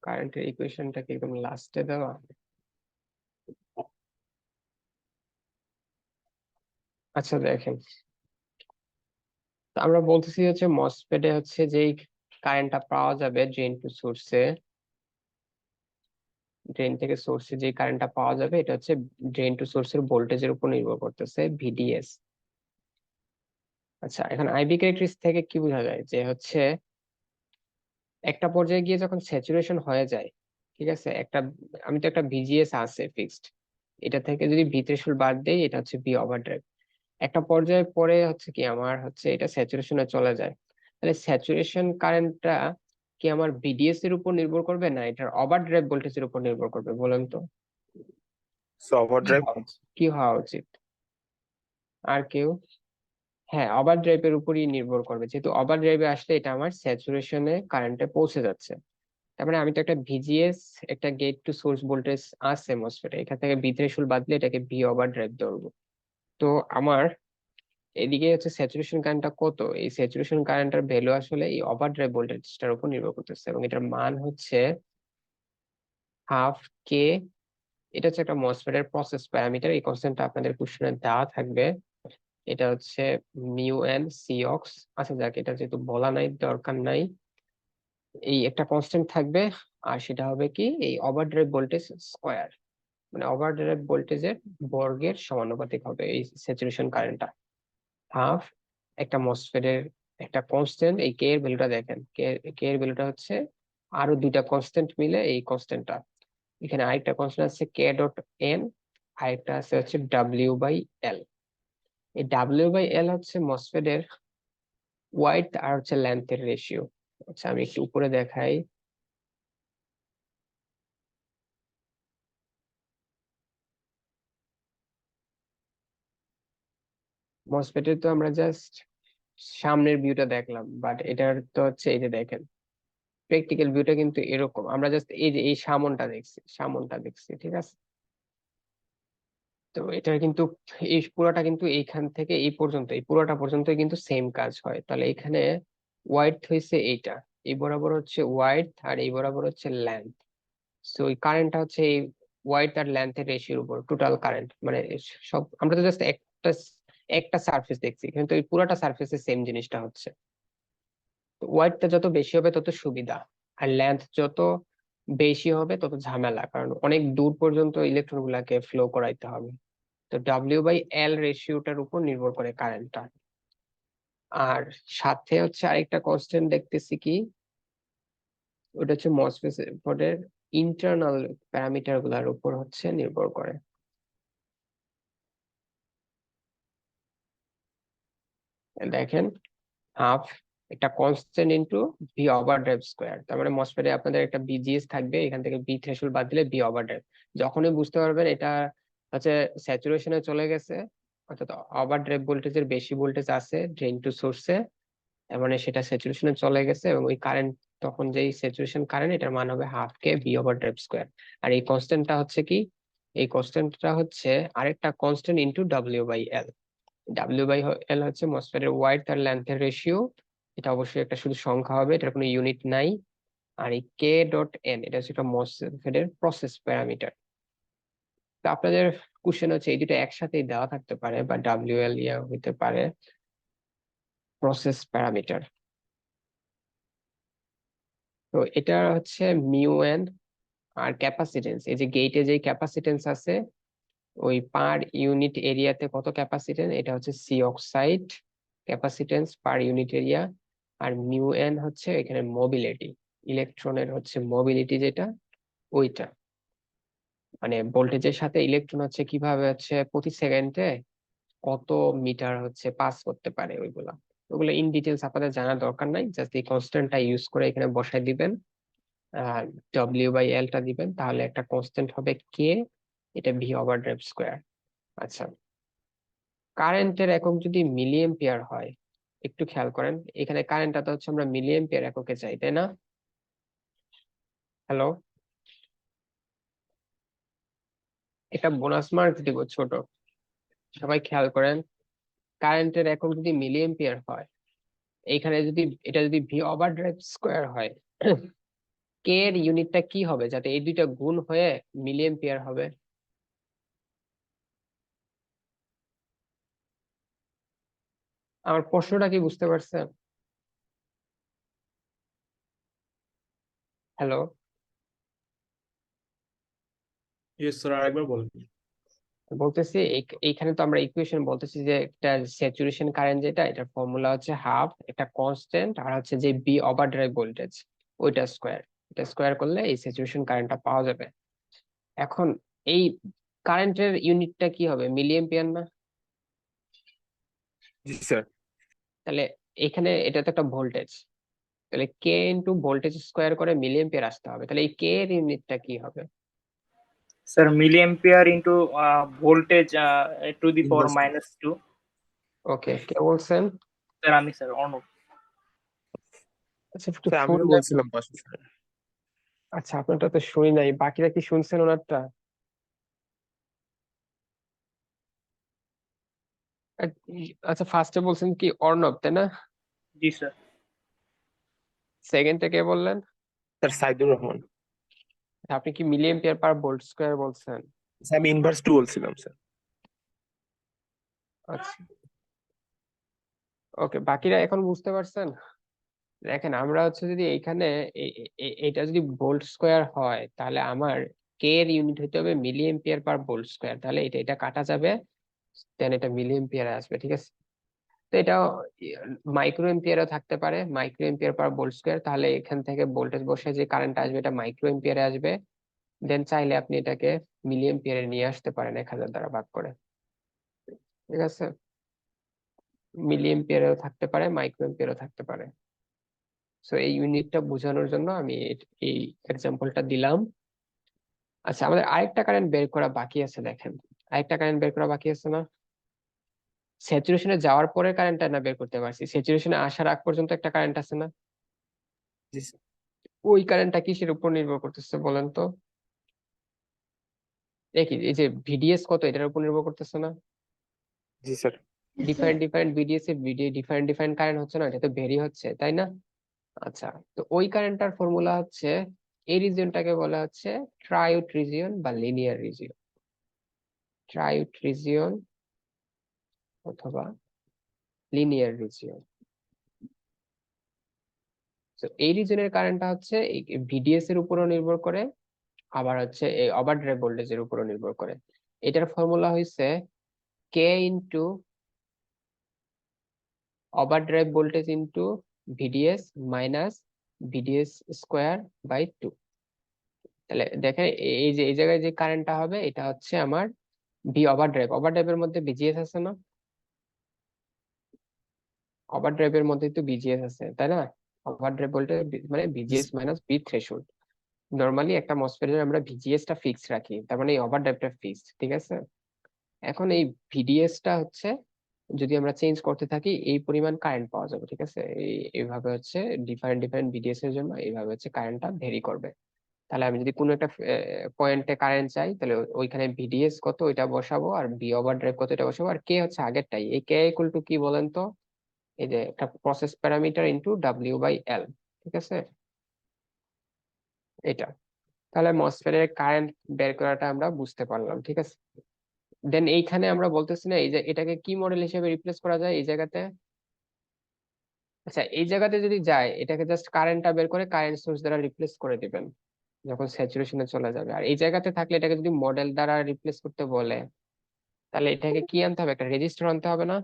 Speaker 1: কারেন্টের ইকুয়েশনটা কি একদম লাস্টে দেওয়া? আচ্ছা দেখেন, তো আমরা বলতেছি হচ্ছে মসফেটে হচ্ছে যেই কারেন্টটা পাওয়া যাবে ড্রেন টু সোর্সে, ড্রেন থেকে সোর্সে যে কারেন্টটা পাওয়া যাবে এটা হচ্ছে ড্রেন টু সোর্সের ভোল্টেজের উপর নির্ভর করতেছে, ভিডিএস। আচ্ছা এখন আইভি ক্যারেক্টারিস্টিক থেকে কি বোঝা যায় যে হচ্ছে একটা পর্যায়ে গিয়ে যখন স্যাচুরেশন হয়ে যায়, ঠিক আছে, একটা আমি তো একটা ভিজিএস আছে ফিক্সড, এটা থেকে যদি ভি থ্রেশহোল্ড বাদ দেই এটা হচ্ছে ভি ওভারড্রাইভ। একটা পর্যায়ে পরে হচ্ছে কি আমার হচ্ছে এটা স্যাচুরেশনে চলে যায়, তাহলে স্যাচুরেশন কারেন্টটা কি আমার ভিডিএস এর উপর নির্ভর করবে না এটার ওভারড্রাইভ ভোল্টেজের উপর নির্ভর করবে বলেন তো? কি
Speaker 3: ওভারড্রাইভ।
Speaker 1: হওয়া কি হওয়া উচিত? আর কেউ? হ্যাঁ ওভারড্রাইভের উপরই নির্ভর করবে, যেহেতু ওভারড্রাইভে আসলে এটা আমার স্যাচুরেশনে কারেন্টে পৌঁছে যাচ্ছে। তার মানে আমি তো একটা ভিজিএস, একটা গেট টু সোর্স ভোল্টেজ আছে মসফেটে, এখান থেকে ভি থ্রেশহোল্ড বাদ দিলে এটাকে ভি ওভারড্রাইভ ধরবো। তো আমার এদিকে হচ্ছে স্যাচুরেশন কারেন্টটা কত, এই স্যাচুরেশন কারেন্টের ভ্যালু আসলে এই ওভারড্রাইভ ভোল্টেজটার উপর নির্ভর করতেছে, এবং এটার মান হচ্ছে হাফ কে। এটা হচ্ছে একটা মসফেটের প্রসেস প্যারামিটার, এই কনস্ট্যান্টটা আপনাদের কোশ্চেনে দেওয়া থাকবে। এটা হচ্ছে মিউ এন সি অক্স। আচ্ছা যাক, এটা যেহেতু বলা নাই দরকার নাই, এই একটা কনস্ট্যান্ট থাকবে। আর সেটা হবে কি এই ওভারড্রাইভ ভোল্টেজ স্কোয়ার, মানে ওভারড্রাইভ ভোল্টেজের বর্গের সমানুপাতিক হবে এই স্যাচুরেশন কারেন্টটা। হাফ একটা মসফেটের একটা কনস্ট্যান্ট, এই কে এর ভ্যালুটা দেখেন, কে এর ভ্যালুটা হচ্ছে আরো দুইটা কনস্ট্যান্ট মিলে এই কনস্ট্যান্টটা। এখানে আরেকটা কনস্ট্যান্ট আছে কে ডট এন, আরেকটা আছে হচ্ছে ডাব্লিউ বাই এল। এই ডাব্লিউ বাই এল হচ্ছে মসফেটের ওয়াইড আর হচ্ছে লেন্থের রেশিও। আচ্ছা আমি একটু উপরে দেখাই, মসফেটের তো আমরা জাস্ট সামনের ভিউটা দেখলাম, বাট এটার তো হচ্ছে এই যে দেখেন প্র্যাকটিক্যাল ভিউটা কিন্তু এরকম, আমরা জাস্ট এই যে এই সামনটা দেখছি, ঠিক আছে? তো এটার কিন্তু এই পুরোটা কিন্তু এইখান থেকে এই পর্যন্ত, এই পুরোটা পর্যন্ত কিন্তু সেম কাজ হয়। তাহলে এখানে ওয়াইড হয়েছে এইটা, এই বরাবর হচ্ছে ওয়াইড আর এই বরাবর হচ্ছে লেন্থ। সো এই কারেন্টটা হচ্ছে এই ওয়াইড আর লেন্থের রেশিওর উপর টোটাল কারেন্ট, মানে সব আমরা তো জাস্ট একটা একটা সারফেস দেখছি, কিন্তু এই পুরোটা সারফেসে সেম জিনিসটা হচ্ছে। ওয়াইডটা যত বেশি হবে তত সুবিধা, আর লেন্থ যত বেশি হবে তত ঝামেলা, কারণ অনেক দূর পর্যন্ত ইলেকট্রন গুলাকে ফ্লো করাইতে হবে। তো ডাব্লিউ বাই এল রেশিওটার উপর নির্ভর করে কারেন্টটা। আর সাথে হচ্ছে আরেকটা কনস্ট্যান্ট দেখতেছি কি, ওটা হচ্ছে মসফেটের ইন্টারনাল প্যারামিটার গুলার উপর হচ্ছে নির্ভর করে। দেখেন হাফ একটা constant into V overdrive square, তার মানে মসফেটে আপনাদের একটা বিজিএস থাকবে, এখান থেকে ভি থ্রেশহোল্ড বাদ দিলে ভি ওভারড্রাইভ। যখনই বুঝতে পারবেন এটা হচ্ছে স্যাচুরেশনে চলে গেছে, অর্থাৎ ওভারড্রাইভ ভোল্টেজের বেশি ভোল্টেজ আছে ড্রেন টু সোর্সে, মানে সেটা স্যাচুরেশনে চলে গেছে, এবং ওই কারেন্ট তখন যেই স্যাচুরেশন কারেন্ট এটার মান হবে half K V overdrive square. আর এই কনস্ট্যান্টটা হচ্ছে কি, এই কনস্ট্যান্টটা হচ্ছে আরেকটা constant into W by L. W by L হচ্ছে মসফেটের ওয়াইড আর লেন্থের রেশিও, এটা অবশ্যই একটা শুধু সংখ্যা হবে, এটার কোনো ইউনিট নাই। আর এই কে ডট এন এটা হচ্ছে একটা মসফেটের প্রসেস প্যারামিটার। তো আপনাদের কোশ্চেন হচ্ছে এই দুটো একসাথেই দেওয়া থাকতে পারে, বা ডাব্লিউ এল ইয়া হইতে পারে প্রসেস প্যারামিটার। তো এটা হচ্ছে মিউ এন। আর ক্যাপাসিটেন্স, এই যে গেটে যে ক্যাপাসিটেন্স আছে ওই পার ইউনিট এরিয়াতে কত ক্যাপাসিটেন্স, এটা হচ্ছে C oxide capacitance per unit area. আর মিউ এন হচ্ছে এখানে মোবিলিটি, ইলেকট্রনের হচ্ছে মোবিলিটি যেটা, ওইটা মানে ভোল্টেজের সাথে ইলেকট্রন হচ্ছে কিভাবে হচ্ছে প্রতি সেকেন্ডে কত মিটার হচ্ছে পাস করতে পারে ওইগুলা। ওগুলো ইন ডিটেলস আপনাদের জানার দরকার নাই, জাস্ট এই কনস্ট্যান্টটা ইউজ করে এখানে বসাই দিবেন, ডব্লিউ বাই এল টা দিবেন, তাহলে একটা কনস্ট্যান্ট হবে কে, এটা ভি ওভার ড্রাইভ স্কোয়ার। আচ্ছা, কারেন্টের একক যদি মিলি এম্পিয়ার হয়, একটু খেয়াল করেন এখানে কারেন্টটা তো হচ্ছে আমরা মিলি এম্পিয়ার এককে চাই, তাই না? হ্যালো, এটা বোনাস মার্ক দিব ছোট, সবাই খেয়াল করেন। কারেন্টের একক যদি মিলি এম্পিয়ার হয়, এইখানে যদি এটা যদি ভি ওভার ড্রাইভ স্কোয়ার হয়, কে এর ইউনিটটা কি হবে যাতে এই দুইটা গুণ হয়ে মিলি এম্পিয়ার হবে? আমার প্রশ্নটা কি বুঝতে পারছেন? হ্যালো,
Speaker 6: ইয়েস স্যার, আরেকবার বলেন।
Speaker 1: বলতেছি এইখানে তো আমরা ইকুয়েশন বলতেছি যে একটা স্যাচুরেশন কারেন্ট যেটা, এটার ফর্মুলা হচ্ছে হাফ একটা কনস্ট্যান্ট আর হচ্ছে যে বি ওভার ড্রাইভ ভোল্টেজ, ওইটা স্কোয়ার, এটা স্কোয়ার করলে এই স্যাচুরেশন কারেন্টটা পাওয়া যাবে। এখন এই কারেন্টের ইউনিটটা কি হবে, মিলি এম্পিয়ার না?
Speaker 3: জি স্যার।
Speaker 1: তাহলে এখানে এটা তো একটা ভোল্টেজ, তাহলে কে ইন্টু ভোল্টেজ স্কোয়ার করে মিলি এম্পিয়ার আসতে হবে, তাহলে এই কে এর ইউনিটটা কি হবে?
Speaker 7: Sir milli ampere into voltage to the power
Speaker 3: Inverse.
Speaker 7: -2।
Speaker 1: Okay, কে বলছেন?
Speaker 7: স্যার আমি স্যার অর্ণব।
Speaker 1: আচ্ছা একটু
Speaker 3: স্যার আমিও
Speaker 1: শুনলে,
Speaker 3: বলছিলাম পাশে স্যার।
Speaker 1: আচ্ছা আপনারটা তো শুনি নাই, বাকিরা কি শুনছেন ওনারটা? আচ্ছা ফার্স্টে বলছেন কি অর্ণব, তাই না?
Speaker 7: জি স্যার।
Speaker 1: সেকেন্ডে কে বললেন?
Speaker 3: স্যার সাইদুর রহমান।
Speaker 1: আপনি কি milli ampere per volt square বলছেন?
Speaker 3: স্যার আমি ইনভার্স 2 বলছিলাম স্যার।
Speaker 1: আচ্ছা, ওকে, বাকিরা এখন বুঝতে পারছেন? দেখেন আমরা হচ্ছে যদি এইখানে এটা যদি ভোল্ট স্কয়ার হয়, তাহলে আমার কে এর ইউনিট হতে হবে milli ampere per volt square, তাহলে এটা এটা কাটা যাবে, দেন এটা মিলি এম্পিয়ারে আসবে, ঠিক আছে? তো এটা মাইক্রো এম্পিয়ারও থাকতে পারে, micro ampere per volt square, তাহলে এখান থেকে ভোল্টেজ বসে যে কারেন্ট আসবে এটা মাইক্রো এম্পিয়ারে আসবে, দেন চাইলে আপনি এটাকে মিলি এম্পিয়ারে নিয়ে আসতে পারেন 1000 দ্বারা ভাগ করে, ঠিক আছে? মিলি এম্পিয়ারেও থাকতে পারে, মাইক্রো এম্পিয়ারও থাকতে পারে। সো এই ইউনিটটা বোঝানোর জন্য আমি এই এক্সাম্পলটা দিলাম। আচ্ছা, আমাদের আরেকটা কারেন্ট বের করা বাকি আছে, দেখেন আরেকটা কারেন্ট বের করা বাকি আছে না? স্যাচুরেশনে যাওয়ার পরে কারেন্টটা না বের করতে পারছি, স্যাচুরেশনে আসার আগ পর্যন্ত একটা কারেন্ট আছে না?
Speaker 3: জি স্যার।
Speaker 1: ওই কারেন্টটা কিসের উপর নির্ভর করতেছে বলেন তো? দেখি এই যে ভিডিএস কত, এটার উপর নির্ভর করতেছে না?
Speaker 3: জি স্যার।
Speaker 1: ডিফারেন্ট ডিফারেন্ট ভিডিএস এর ডিফারেন্ট ডিফারেন্ট কারেন্ট হচ্ছে না, এটা তো ভেরি হচ্ছে, তাই না? আচ্ছা, তো ওই কারেন্টটার ফর্মুলা হচ্ছে, এই রিজিয়নটাকে বলা হচ্ছে ট্রায়োড রিজিয়ন বা লিনিয়ার রিজিয়ন, ট্রায়োড রিজিয়ন অথবা লিনিয়ার রিজিয়ন। তো এই রিজনের কারেন্টটা হচ্ছে ভিডিএস এর উপরও নির্ভর করে, আবার হচ্ছে এই ওভারড্রাইভ ভোল্টেজের উপরও নির্ভর করে। এটার ফর্মুলা হইছে K into overdrive voltage into VDS minus VDS square by 2। তাহলে দেখেন এই যে এই জায়গায় যে কারেন্টটা হবে এটা হচ্ছে আমার ভি ওভারড্রাইভ, ওভারড্রাইভের মধ্যে ভিজিএস আছে না? ওভারড্রাইভের মধ্যে তো ভিজিএস আছে, তাই না? ওভারড্রাইভ ভোল্টেজ মানে VGS minus V threshold. Normally একটা মসফেটের আমরা ভিজিএস টা ফিক্স রাখি, তার মানে এই ওভারড্রাইভটা ফিক্সড, ঠিক আছে? এখন এই ভিডিএস টা হচ্ছে যদি আমরা চেঞ্জ করতে থাকি এই পরিমাণ কারেন্ট পাওয়া যাবে, ঠিক আছে? এইভাবে হচ্ছে ডিফারেন্ট ডিফারেন্ট ভিডিএস এর জন্য এইভাবে হচ্ছে কারেন্টটা ভেরি করবে। তাহলে আমি যদি কোনো একটা পয়েন্টে কারেন্ট চাই, তাহলে ওইখানে ভিডিএস কত ওইটা বসাবো, আর ভি ওভার ড্রাইভ কত এটা বসাবো, আর কে হচ্ছে আগেরটাই, এই কে ইকুয়াল টু কি বলেন তো? এই যে একটা process parameter into W by L, ঠিক আছে? এটা, তাহলে মসফেটের কারেন্ট বের করাটা আমরা বুঝতে পারলাম, ঠিক আছে? দেন এইখানে আমরা বলতেছি না এই যে এটাকে কি মডেল হিসেবে রিপ্লেস করা যায় এই জায়গাতে? আচ্ছা, এই জায়গাতে যদি যায় এটাকে জাস্ট কারেন্টটা বের করে কারেন্ট সোর্স দ্বারা রিপ্লেস করে দিবেন যখন স্যাচুরেশনে চলে যাবে। আর এই জায়গাতে থাকলে এটাকে যদি মডেল দ্বারা রিপ্লেস করতে বলে, তাহলে এটাকে কি আনতে হবে, একটা রেজিস্টার আনতে হবে না?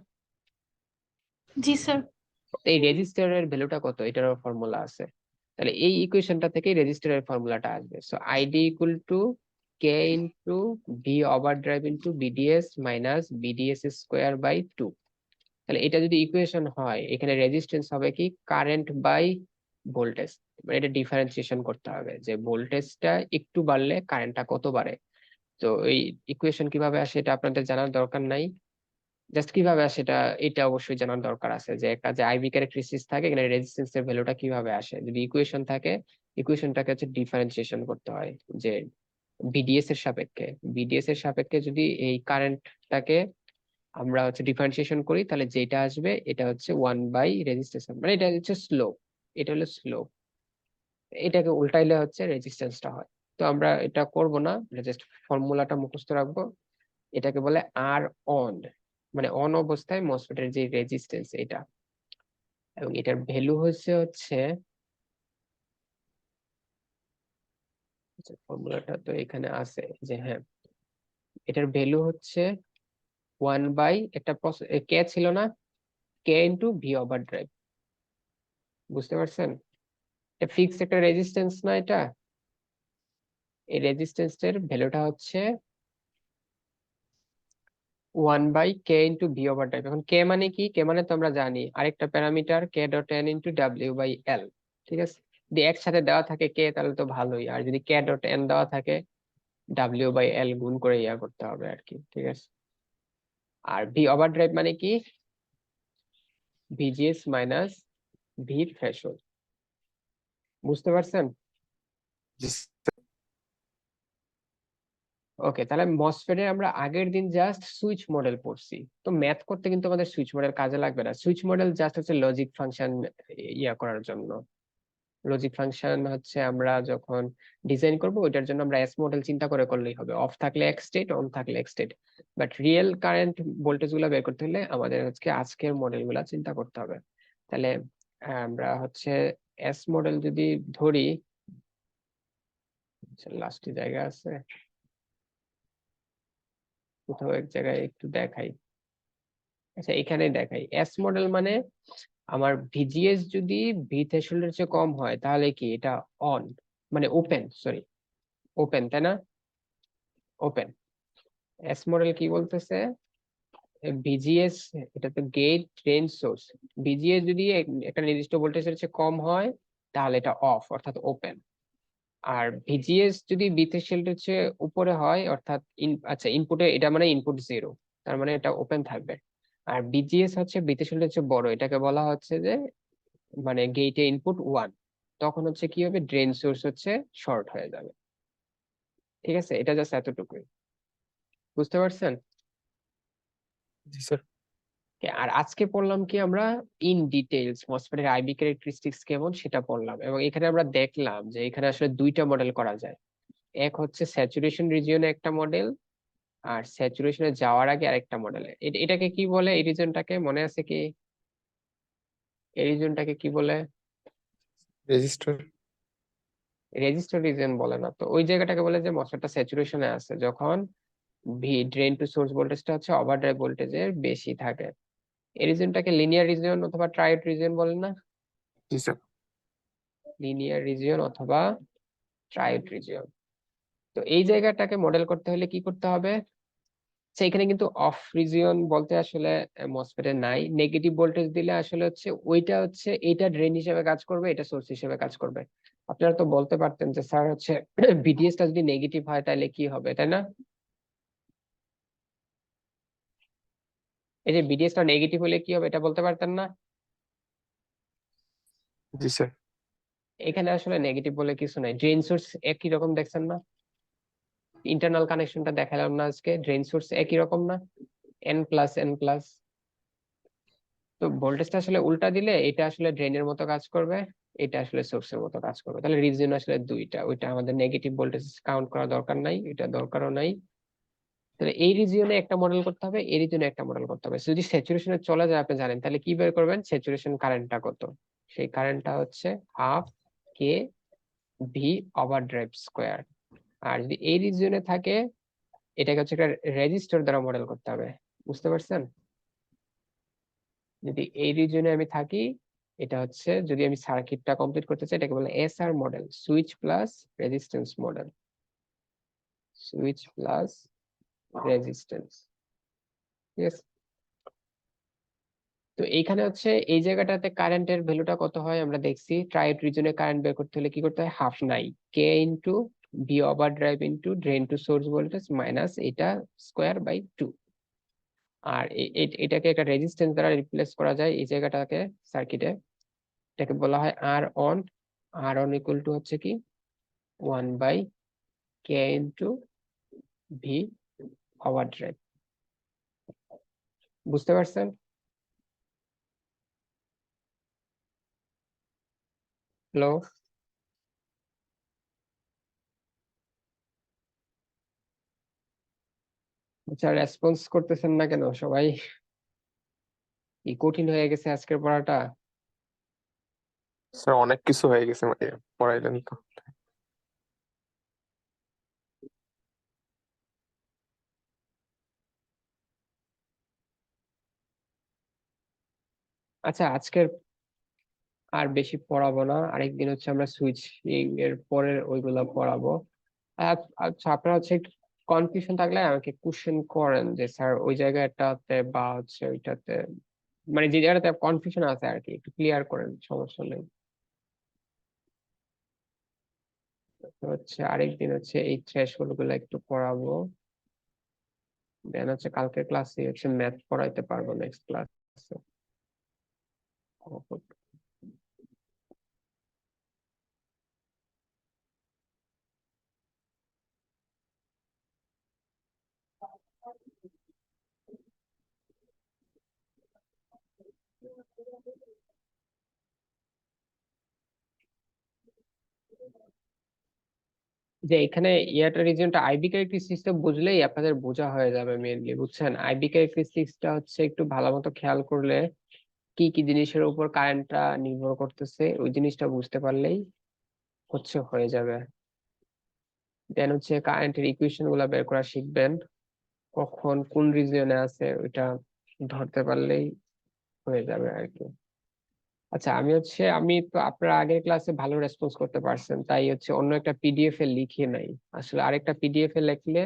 Speaker 4: জি স্যার।
Speaker 1: এই রেজিস্টারের ভ্যালুটা কত, এটারও ফর্মুলা আছে। তাহলে এই ইকুয়েশনটা থেকেই রেজিস্টারের ফর্মুলাটা আসবে। So ID equal to K into V over drive into VDS minus VDS square by 2। তাহলে এটা যদি ইকুয়েশন হয়, এখানে রেজিস্ট্যান্স হবে কি কারেন্ট বাই ভোল্টেজ। মানে এটা ডিফারেন্সিয়েশন করতে হবে যে ভোল্টেজটা একটু বাড়লে কারেন্টটা কত বাড়ে। তো এই ইকুয়েশন কিভাবে আসে এটা আপনাদের জানার দরকার নাই, জাস্ট কিভাবে আসে এটা এটা অবশ্যই জানার দরকার আছে, যে একটা যে আইভি ক্যারেক্টারিস্টিক্স থাকে, এখানে রেজিস্ট্যান্স এর ভ্যালুটা কিভাবে আসে। যদি ইকুয়েশন থাকে, ইকুয়েশনটাকে হচ্ছে ডিফারেন্সিয়েশন করতে হয়, যে বিডিএস এর সাপেক্ষে, বিডিএস এর সাপেক্ষে যদি এই কারেন্টটাকে আমরা হচ্ছে ডিফারেন্সিয়েশন করি, তাহলে যেটা আসবে এটা হচ্ছে 1/রেজিস্ট্যান্স, মানে এটা হচ্ছে স্লোপ, এটা হলো স্লোপ। এটাকে উল্টাইলে হচ্ছে রেজিস্ট্যান্সটা হয়। তো আমরা এটা করব না, জাস্ট ফর্মুলাটা মুখস্থ রাখবো। এটাকে বলে আর অন, মানে অন অবস্থায় মসফেটের যে রেজিস্ট্যান্স এটা, এবং এটার ভ্যালু হচ্ছে ফর্মুলাটা তো এখানে আছে, যে হ্যাঁ এটার ভ্যালু হচ্ছে 1 একটা কে ছিল না, কে ইন্টু ভি ওভার ড্রাইভ। বুঝতে পারছেন? এটা ফিক্সড একটা রেজিস্ট্যান্স না এটা, এই রেজিস্ট্যান্সের ভ্যালুটা হচ্ছে 1/k into V over drive. এখন কে মানে কি, কে মানে তো আমরা জানি আরেকটা প্যারামিটার কে ডট এন ইন্টু W/L। ঠিক আছে, যদি একসাথে দেওয়া থাকে কে তাহলে তো ভালোই, আর যদি কে ডট এন দেওয়া থাকে W/L গুণ করে ইয়া করতে হবে আর কি। ঠিক আছে, আর ভি ওভার ড্রাইভ মানে কি, ভিজিএস মাইনাস ভি থ্রেশহোল্ড। বুঝতে পারছেন?
Speaker 3: জি
Speaker 1: ওকে, তাহলে মসফেটে আমরা আগের দিন জাস্ট সুইচ মডেল পড়ছি, তো ম্যাথ করতে কিন্তু আমাদের সুইচ মডেল কাজে লাগবে না। সুইচ মডেল জাস্ট হচ্ছে লজিক ফাংশন ইয়া করার জন্য। লজিক ফাংশন হচ্ছে আমরা যখন ডিজাইন করব ওইটার জন্য আমরা এস মডেল চিন্তা করে করলেই হবে, অফ থাকলে এক স্টেট, অন থাকলে এক state. But real current voltage গুলা বের করতে হলে আমাদের হচ্ছে আজকের মডেল গুলা চিন্তা করতে হবে। তাহলে আমরা হচ্ছে এস মডেল যদি ধরি, লাস্টে জায়গা আছে কোথাও এক জায়গায় একটু দেখাই। আচ্ছা এখানে দেখাই, এস মডেল মানে আমার ভিজিএস যদি ভি থ্রেশহোল্ডের চেয়ে কম হয় তাহলে কি এটা অন, মানে ওপেন, সরি ওপেন, তাই না? ওপেন। এস মডেল কি বলতেছে, ভিজিএস, এটা তো গেট ড্রেন সোর্স, ভিজিএস যদি একটা নির্দিষ্ট ভোল্টেজের চেয়ে কম হয় তাহলে এটা অফ অর্থাৎ ওপেন। আর ভিজিএস যদি ভি থ্রেশহোল্ডের চেয়ে উপরে হয় অর্থাৎ আচ্ছা ইনপুটে, এটা মানে ইনপুট 0, তার মানে এটা ওপেন থাকবে। আর ভিজিএস হচ্ছে ভি থ্রেশহোল্ডের চেয়ে বড়, এটাকে বলা হচ্ছে যে মানে গেটে ইনপুট 1, তখন হচ্ছে কি হবে, ড্রেন সোর্স হচ্ছে শর্ট হয়ে যাবে। ঠিক আছে, এটা জাস্ট এতটুকুই। বুঝতে পারছেন?
Speaker 3: জি স্যার।
Speaker 1: আর আজকে পড়লাম কি আমরা, ইন ডিটেইলস মসফেটের আইবি ক্যারেক্টারিস্টিক্স কেমন সেটা পড়লাম, এবং এখানে আমরা দেখলাম যে এখানে আসলে দুইটা মডেল করা যায়। এক হচ্ছে স্যাচুরেশন রিজিয়নে একটা মডেল, আর স্যাচুরেশনে যাওয়ার আগে আরেকটা মডেল। এটাকে কি বলে, এই রিজনটাকে মনে আছে কি, এই রিজনটাকে কি বলে?
Speaker 3: রেজিস্টার।
Speaker 1: রেজিস্টার রিজন বলে না তো, ওই জায়গাটাকে বলে যে মসফেটটা স্যাচুরেশনে আছে যখন ভি ড্রেন টু সোর্স ভোল্টেজটা হচ্ছে ওভারড্রাইভ ভোল্টেজের বেশি থাকে। এই রিজনটাকে লিনিয়ার রিজন অথবা ট্রায়োড রিজন বলে না?
Speaker 3: জি স্যার।
Speaker 1: লিনিয়ার রিজিয়ন অথবা ট্রায়োড রিজিয়ন। তো এই জায়গাটাকে মডেল করতে হলে কি করতে হবে, সেইখানে কিন্তু অফ রিজিয়ন বলতে আসলে মসফেটে নাই। নেগেটিভ ভোল্টেজ দিলে আসলে হচ্ছে ওইটা হচ্ছে এটা ড্রেন হিসেবে কাজ করবে, এটা সোর্স হিসেবে কাজ করবে। আপনারা তো বলতে পারতেন যে স্যার হচ্ছে ভিডিএস টা যদি নেগেটিভ হয় তাহলে কি হবে, তাই না? এই যে ভিডিএস টা নেগেটিভ হলে কি হবে এটা বলতে পারতেন না?
Speaker 3: জি স্যার।
Speaker 1: এখানে আসলে নেগেটিভ বলে কিছু নাই, ড্রেন সোর্স একই রকম, দেখছেন না? ইন্টারনাল কানেকশনটা দেখালাম না আজকে, ড্রেন সোর্স একই রকম না, এন প্লাস এন প্লাস। তো ভোল্টেজটা আসলে উল্টা দিলে এটা আসলে ড্রেনের মতো কাজ করবে, এটা আসলে সোর্সের মতো কাজ করবে। তাহলে রিজিয়ন আসলে দুইটা, ওইটা আমাদের নেগেটিভ ভোল্টেজ কাউন্ট করা দরকার নাই, এটা দরকারও নাই। তাহলে এই রিজিয়নে একটা মডেল করতে হবে, এই রিজিয়নে একটা মডেল করতে হবে। যদি স্যাচুরেশনে চলে যায় আপনি জানেন, তাহলে কি বের করবেন, স্যাচুরেশন কারেন্টটা কত, সেই কারেন্টটা হচ্ছে half K V over drive square. আর যদি এই রিজিয়নে থাকে এটাকে হচ্ছে একটা রেজিস্টার দ্বারা মডেল করতে হবে, বুঝতে পারছেন? যদি এই রিজনে আমি থাকি, এটা হচ্ছে যদি আমি সার্কিটটা কমপ্লিট করতে চাই, এটাকে বলে SR model, switch plus resistance model, switch plus resistance. ঠিক আছে, তো এইখানে হচ্ছে এই জায়গাটাতে কারেন্টের ভ্যালুটা কত হয় আমরা দেখছি। ট্রাইড রিজনে কারেন্ট বের করতে হলে কি করতে হয়, হাফ নাই, K into V over drive into drain to source voltage minus এটা স্কোয়ার বাই 2। আর এটাকে একটা রেজিস্ট্যান্স দ্বারা রিপ্লেস করা যায় এই জায়গাটাকে সার্কিটে, এটাকে বলা হয় R on. R on equal to হচ্ছে কি 1 by K into V over drive. বুঝতে পারছেন? হ্যালো, আচ্ছা রেসপন্স করতেছেন না কেন সবাই? কি কঠিন হয়ে গেছে আজকের পড়াটা?
Speaker 3: স্যার অনেক কিছু হয়ে গেছে, মানে পড়াইলেন তো।
Speaker 1: আচ্ছা আজকের আর বেশি পড়াবো না, আরেকদিন হচ্ছে আমরা সুইচিং এর পরের ওইগুলা পড়াবো। আচ্ছা আপনারা হচ্ছে কনফিউশন থাকলে আমাকে কোশ্চেন করেন যে স্যার ওই জায়গাটাতে বা হচ্ছে ওইটাতে, মানে যে জায়গাটাতে কনফিউশন আছে আর কি, একটু ক্লিয়ার করেন, সমস্যা নেই। তো হচ্ছে আরেকদিন হচ্ছে এই থ্রেশহোল্ড গুলো একটু পড়াবো, দেন হচ্ছে কালকে ক্লাসে হচ্ছে ম্যাথ পড়াইতে পারবো নেক্সট ক্লাসে। যে এখানে ইয়াটা রিজনটা আইবি ক্যারেক্টারিস্টিক্সটা বুঝলেই আপনাদের বোঝা হয়ে যাবে মেইনলি, বুঝছেন? আইবি ক্যারেক্টারিস্টিক্সটা হচ্ছে একটু ভালো মতো খেয়াল করলে কি কি জিনিসের উপর কারেন্টটা নির্ভর করতেছে ওই জিনিসটা বুঝতে পারলেই হচ্ছে হয়ে যাবে। দেন হচ্ছে কারেন্টের ইকুয়েশন গুলা বের করা শিখবেন, কখন কোন রিজিয়নে আছে ওইটা ধরতে পারলেই হয়ে যাবে আর কি। আচ্ছা আমি তো আপনারা আগের ক্লাসে ভালো রেসপন্স করতে পারছেন, তাই হচ্ছে অন্য একটা পিডিএফ এ লিখে নাই। আসলে আরেকটা পিডিএফ এ লিখলে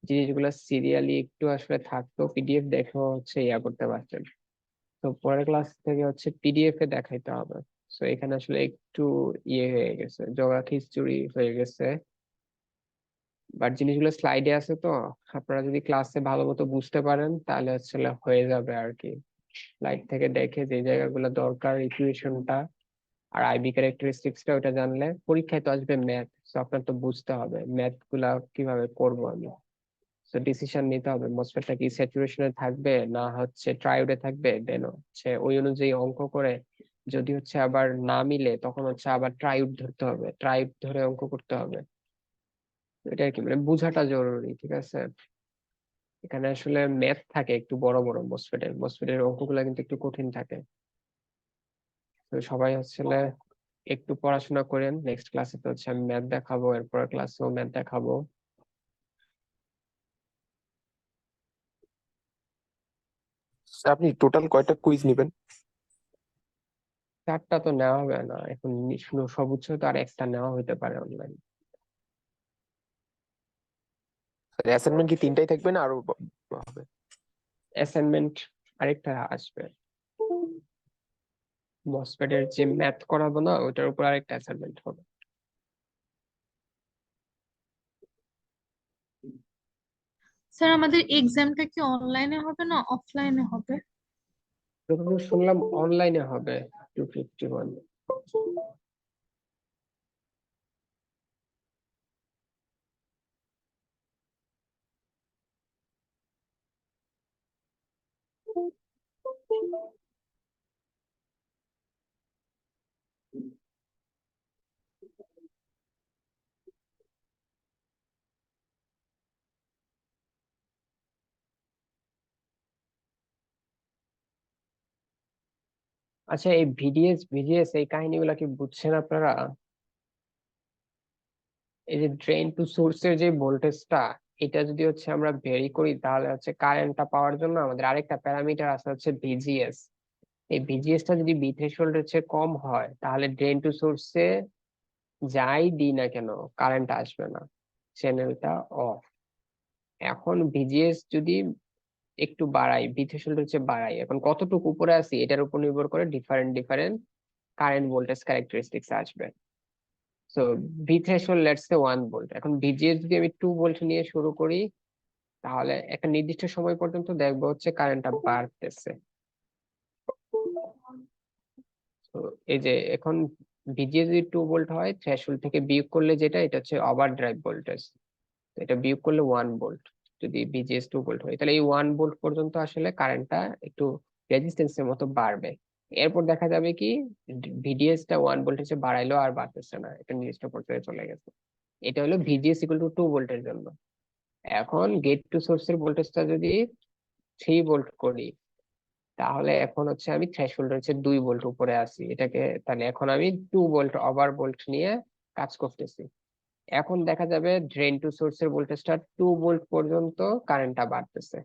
Speaker 1: জিনিসগুলো সিরিয়ালি একটু আসলে থাকতো, পিডিএফ দেখে হচ্ছে ইয়া করতে পারছেন। তো পরের ক্লাস থেকে হচ্ছে পিডিএফ এ দেখাইতে হবে। তো এখানে আসলে একটু ইয়ে হয়ে গেছে, জগা খিচুড়ি হয়ে গেছে, বাট জিনিসগুলো স্লাইডে আছে তো, আপনারা যদি ক্লাসে ভালো মতো বুঝতে পারেন তাহলে আসলে হয়ে যাবে আর কি। স্লাইড থেকে দেখে যে জায়গাগুলো দরকার ইকুয়েশনটা আর আইবি ক্যারেক্টারিস্টিক্সটা ওটা জানলে পরীক্ষায় তো আসবে ম্যাথ, তো আপনার তো বুঝতে হবে ম্যাথ গুলা কিভাবে করব আমি। তো ডিসিশন নিতে হবে মসফেটটা কি স্যাচুরেশনে থাকবে না হচ্ছে ট্রায়োডে থাকবে, দেন হচ্ছে ওই অনুযায়ী অঙ্ক করে যদি হচ্ছে আবার না মিলে তখন হচ্ছে আবার ট্রায়োড ধরতে হবে, ট্রায়োড ধরে অঙ্ক করতে হবে। এটা আর কি, মানে বোঝাটা জরুরি, ঠিক আছে? এখানে আসলে ম্যাথ থাকে একটু বড় বড়, মসফেটের অঙ্কগুলো কিন্তু একটু কঠিন থাকে। তো সবাই আসলে একটু পড়াশোনা করেন, নেক্সট ক্লাসে তো হচ্ছে আমি ম্যাথ দেখাবো, এরপর ক্লাসেও ম্যাথ দেখাবো।
Speaker 3: আপনি টোটাল কয়টা কুইজ নেবেন?
Speaker 1: 4টা তো নেওয়া হবে না এখন, শুধু সর্বোচ্চ তো আর একটা নেওয়া হইতে পারে অনলাইন।
Speaker 3: অ্যাসাইনমেন্ট কি 3টাই থাকবে না আরো হবে?
Speaker 1: অ্যাসাইনমেন্ট আরেকটা আসবে, মসফেটের যে ম্যাথ করাবো না ওটার উপর আরেকটা অ্যাসাইনমেন্ট হবে।
Speaker 4: স্যার আমাদের এক্সামটা কি অনলাইনে হবে না অফলাইনে হবে?
Speaker 1: যতদূর শুনলাম অনলাইনে হবে 251। আচ্ছা এই ভিডিএস এই কাহিনীগুলা কি বুঝছেন আপনারা? এই যে ড্রেন টু সোর্সের যে ভোল্টেজটা, এটা যদি হচ্ছে আমরা ভেরি করি তাহলে হচ্ছে কারেন্টটা পাওয়ার জন্য আমাদের আরেকটা প্যারামিটার আছে হচ্ছে ভিজিএস। এই ভিজিএস টা যদি বি থ্রেশহোল্ড হচ্ছে কম হয় তাহলে ড্রেন টু সোর্সে যাই দিই না কেন কারেন্ট আসবে না, চ্যানেলটা অফ। এখন ভিজিএস যদি একটু বাড়াই, বি থ্রেশহোল্ড হচ্ছে বাড়াই, এখন কতটুকু উপরে আছি এটার উপর নির্ভর করে different different current voltage characteristics আসবে। So V threshold let's say 1 volt, এখন ভিজিএস যদি আমি 2 ভোল্ট নিয়ে শুরু করি তাহলে একটা নির্দিষ্ট সময় পর্যন্ত দেখবো হচ্ছে কারেন্টটা বাড়তেছে। তো এই যে এখন ভিজিএস যদি 2 ভোল্ট হয়, থ্রেশহোল্ড থেকে বিয়োগ করলে যেটা এটা হচ্ছে ওভার ড্রাইভ ভোল্টেজ, এটা বিয়োগ করলে 1 ভোল্ট। যদি ভিজিএস 2 ভোল্ট হয় তাহলে এই 1 ভোল্ট পর্যন্ত আসলে কারেন্টটা একটু রেজিস্ট্যান্সের মতো বাড়বে। এরপর দেখা যাবে কি ভিডিএস টা 1 ভোল্ট এসে বাড়াইলো আর বাড়তেছে না, এটা নির্দিষ্ট পর্যায়ে চলে গেছে। এটা হলো ভিজিএস ইকুয়াল টু 2 ভোল্টের জন্য। এখন গেট টু সোর্সের ভোল্টেজটা যদি 3 ভোল্ট করি তাহলে এখন হচ্ছে আমি থ্রেশহোল্ড হচ্ছে 2 ভোল্ট উপরে আছি এটাকে, তাহলে এখন আমি 2 ভোল্ট ওভার ভোল্ট নিয়ে কাজ করতেছি। এখন দেখা যাবে ড্রেন টু সোর্সের ভোল্টেজটা 2 ভোল্ট পর্যন্ত কারেন্টটা বাড়তেছে,